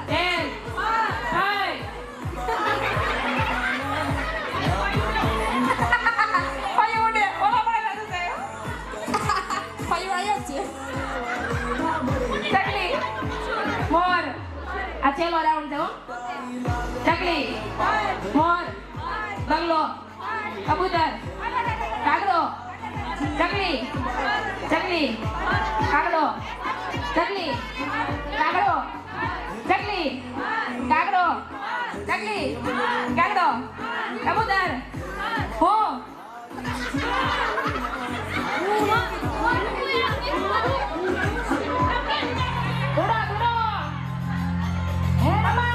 10 5 ફાયો ઉડે ઓલા બાય નથી જાય ફાયો આયો છે ચકલી મોર આ છેલ્લો રાઉન્ડ છે હો ચકલી મોર બંગલો કબૂતર કાગડો ચકલી ચકલી કાગડો ચકલી કાગડો ચકલી કાગડો ચકલી કાગડો કબૂતર હો ઉડો ઉડો હે રમા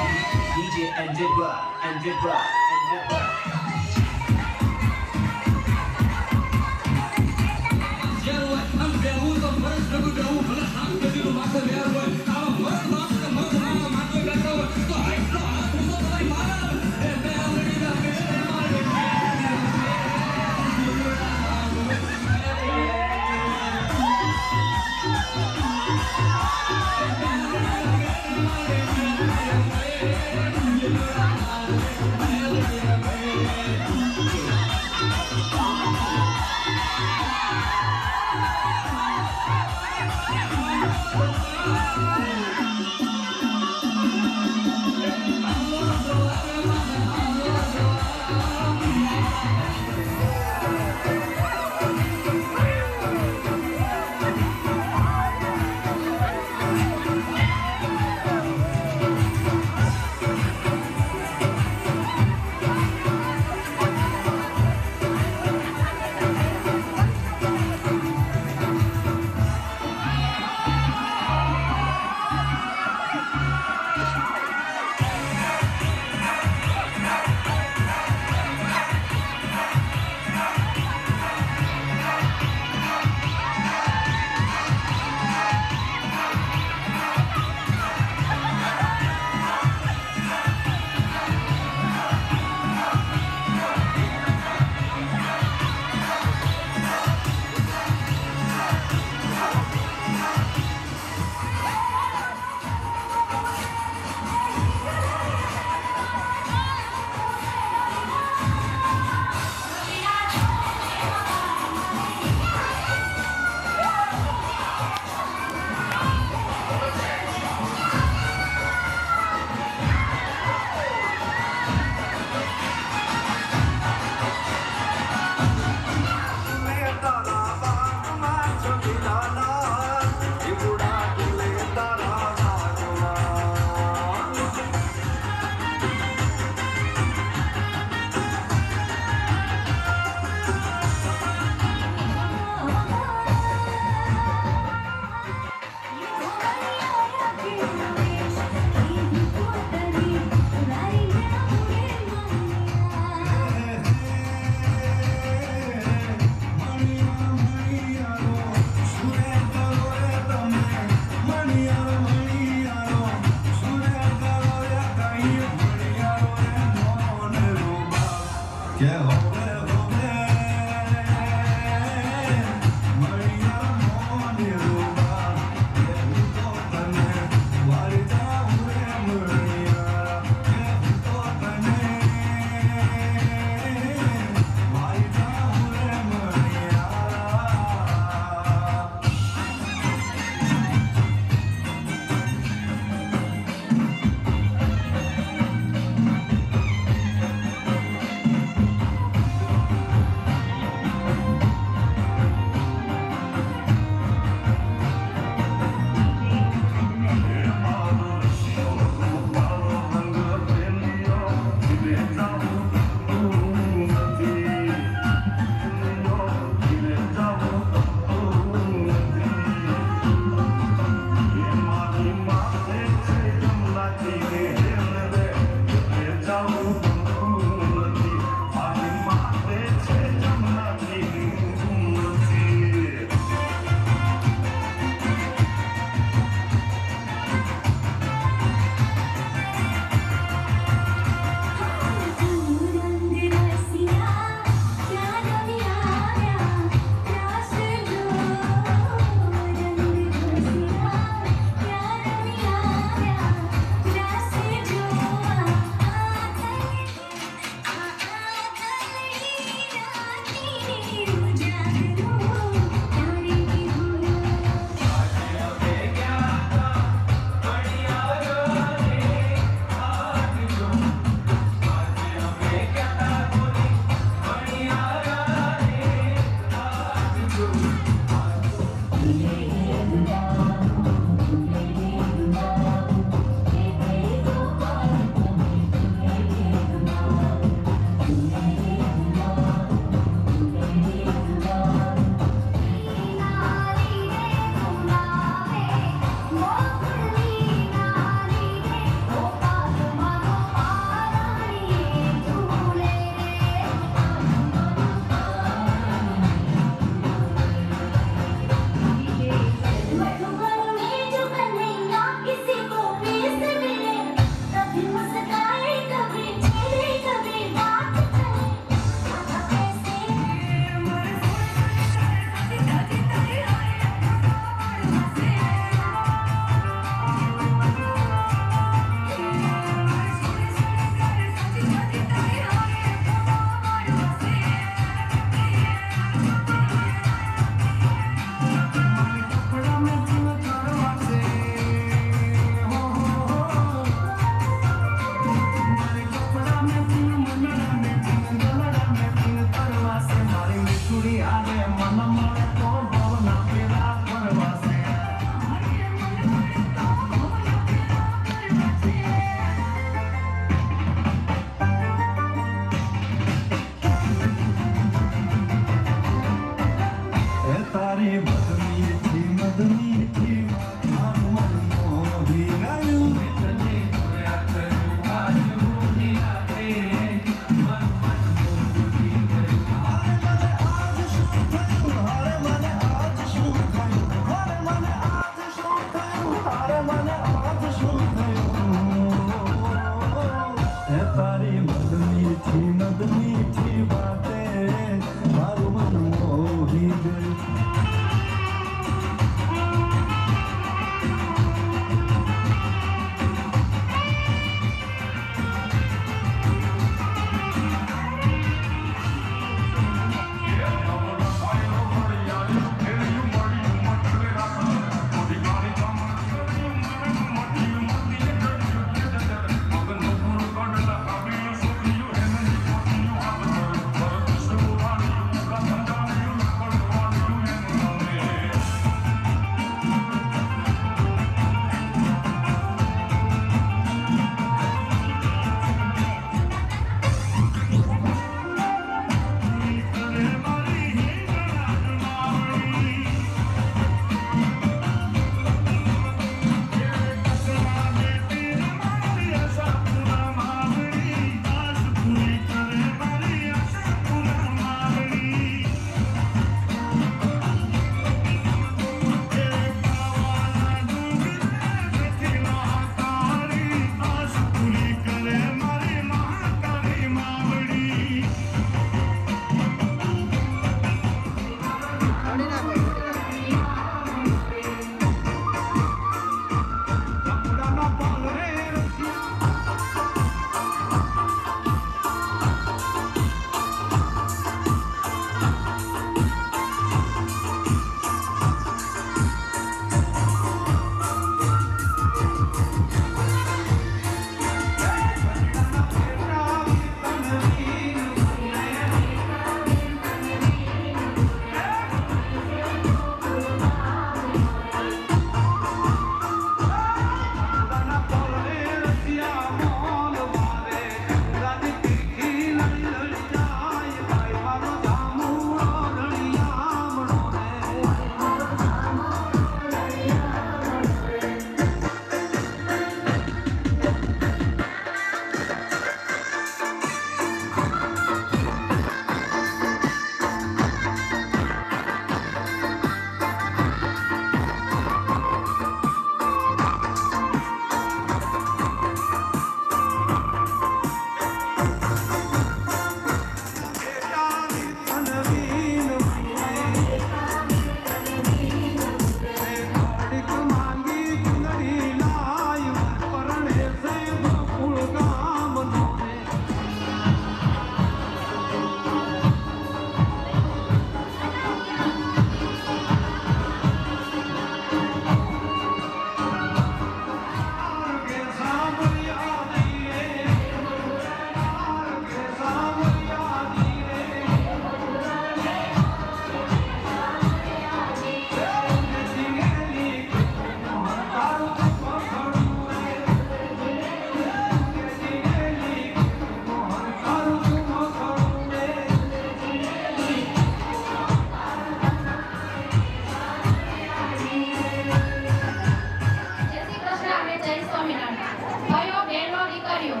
કર્યો.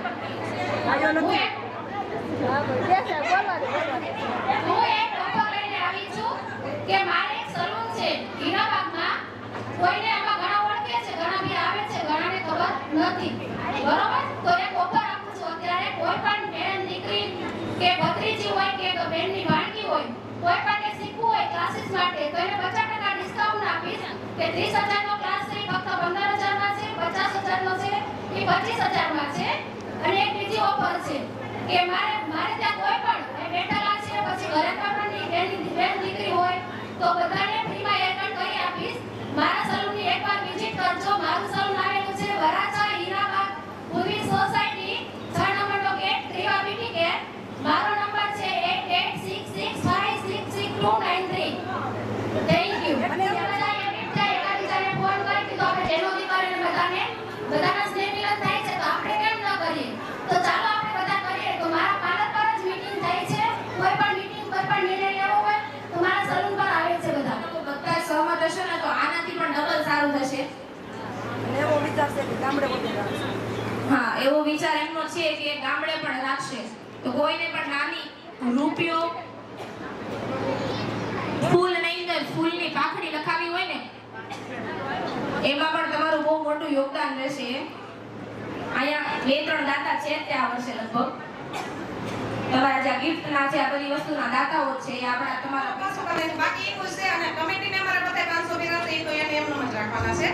હું એક ઓફર લઈને આવી છું કે મારે એક સલૂન છે હીરાબાગમાં. કોઈને આમાં ઘણા ઓળખે છે, ઘણા બી આવે છે, ઘણાને ખબર નથી. બરોબર? તો એક ઓફર આપું છું અત્યારે. કોઈ પણ બેન દીકરી કે ભત્રીજી હોય કે તો બેનની વાનગી હોય, કોઈ પણ શીખવું હોય ક્લાસીસ માટે તો એને 50% ડિસ્કાઉન્ટ આપીશ કે 30,000 નો ક્લાસ છે ફક્ત 15,000 માં છે, 50,000 નો છે એ 25,000 માં છે. અને એક બીજી ઓફર છે કે મારે ત્યાં કોઈ પણ બેઠેલા છે પછી ઘરે કોઈ પણ બેન દીકરી હોય તો બધાને ફ્રીમાં એરકટ કરી આપીશ. મારા સલૂનની એકવાર વિઝિટ કરજો. મારું સલૂન આવેલું છે વરાછા હીરાબાગ પૂર્વી સોસાયટી 6 નંબરનો ગેટ ત્રિવા બીટી ગેટ. મારો નંબર છે 8866566293. Thank you. અને બધા એકબીજાને ફોન કરી દીધો. આપણે જેનો દીકરીને બધાના સ્નેહ મિલન થાય છે તો આપણે કેમ ન કરીએ? તો ચાલો આપણે બધા કરીએ. તો મારા પાર્લર પર જ મીટિંગ થાય છે. કોઈ પણ મીટિંગ, કોઈ પણ નિર્ણય લેવો હોય તો મારા સલૂન પર આવે છે બધા. તો બધા સહમત હશે ને તો આનાથી પણ ડબલ સારું થશે. એવો વિચાર છે કે ગામડે બધું રાખશે. હા, એવો વિચાર એમનો છે કે ગામડે પણ રાખશે. તો કોઈને પણ નાની રૂપિયો ફૂલ નહીં ને ફૂલની પાખડી લખાવી હોય ને એમાં પણ તમારું બહુ મોટું યોગદાન રહેશે. અહીંયા 2-3 દાતા છે ત્યાં વર્ષે લગભગ તમારા જે ગિફ્ટના છે આ બધી વસ્તુના દાતાઓ છે એ આપણા તમારા 500 કરે છે. બાકી એક છે અને કમિટીને અમારે બધા 500 ભેગા થઈ તો એને એમનો જ રાખવાના છે.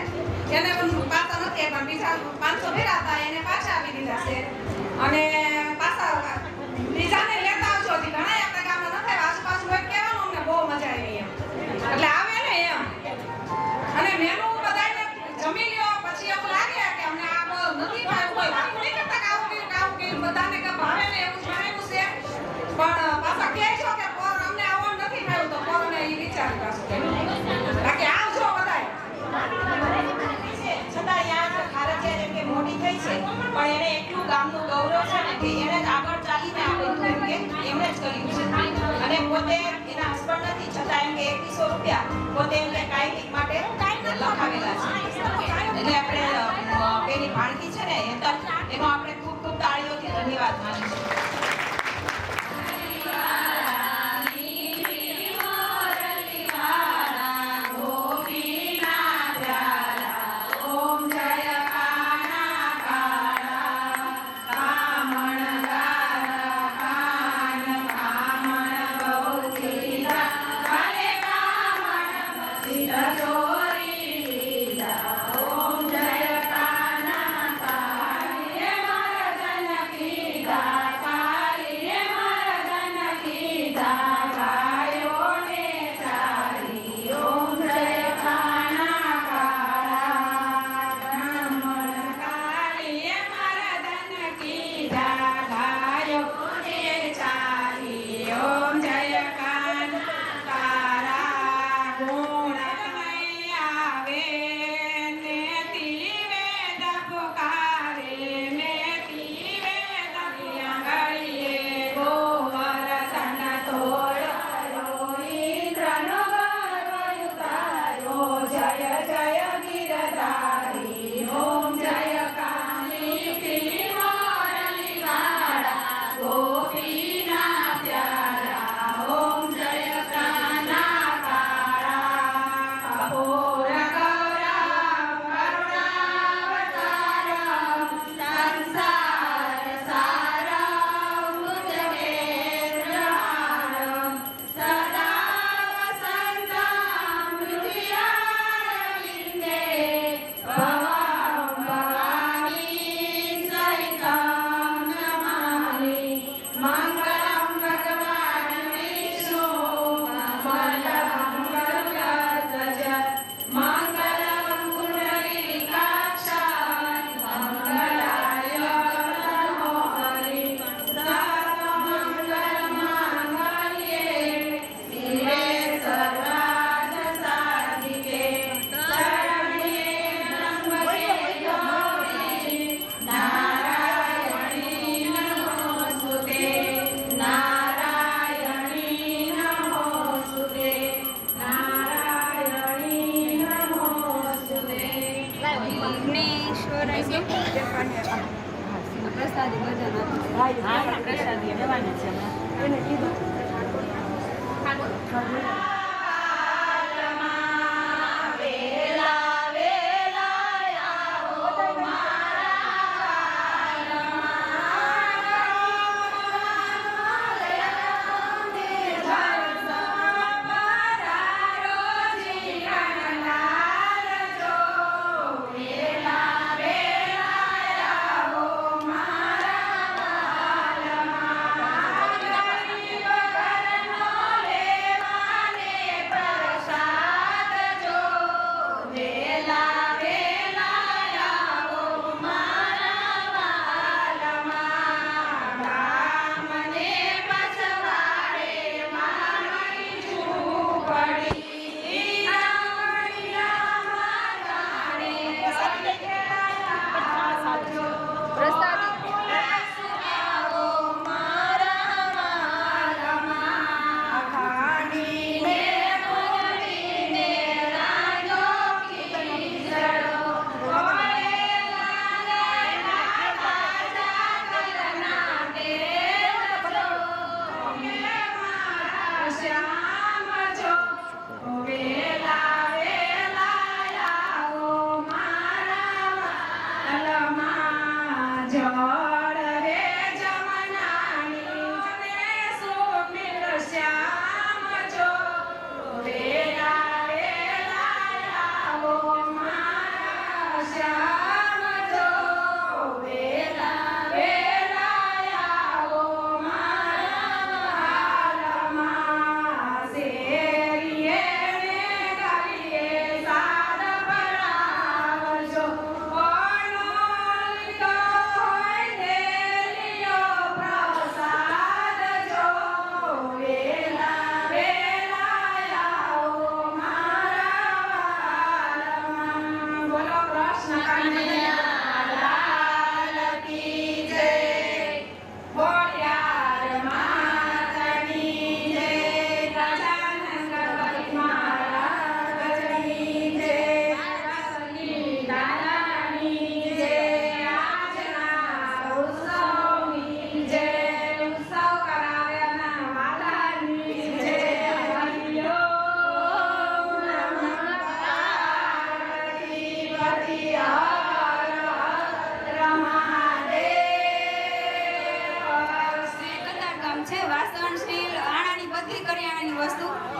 એને પણ પાછા નથી પણ બીજા 500 ભેગા હતા એને પાછા આપી દીધા છે. અને પાછા બીજાને લેતા આવજો. હજી ઘણા આપણા ગામમાં ન થાય આસપાસ હોય કહેવાનું અમને બહુ મજા આવી એમ. એટલે આવે ને એમ. અને મેનુ બધાને જમી લ્યો પછી એવું લાગે કે અમને આ નથી ભાવ્યું કોઈ વાત નહીં કરતા કે આવું કર્યું બધાને કે ભાવે ને એવું જ બનાવ્યું છે. પણ પાછા કહે છો કે પોર અમને આવું નથી ભાવ્યું તો પોરને એ વિચાર પાછું બાકી આવજો બધાય. છતાં યાર ખારજિયા જેમ કે મોટી થઈ છે પણ એને એટલું ગામનું ગૌરવ છે ને કે એને જ આગળ ચાલીને આ બધું એમ કે એમણે જ કર્યું છે. અને પોતે એના હસબન્ડ નથી છતાં એમ કે 2100 રૂપિયા પોતે એમ કે કાયમિક માટે લખાવેલા છે. એટલે આપણે પેલી ભાણકી છે ને એનો આપણે ખૂબ ખૂબ તાળીઓથી ધન્યવાદ માનીશું. ચોરી લીલા ઓમ જય કાના કાળે એને કીધું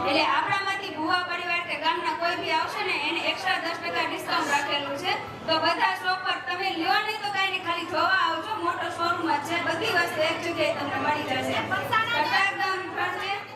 એટલે આપણામાંથી ભુવા પરિવાર કે ગામના કોઈ બી આવશે ને એને એક્સ્ટ્રા 10% ડિસ્કાઉન્ટ રાખેલું છે. તો બધા શોપ પર તમે લ્યો નહીં તો કાંઈ નહીં, ખાલી જોવા આવજો. મોટો શોરૂમ જ છે, બધી વસ્તુ એક જગ્યાએ તમને મળી જશે. કતારગામ છે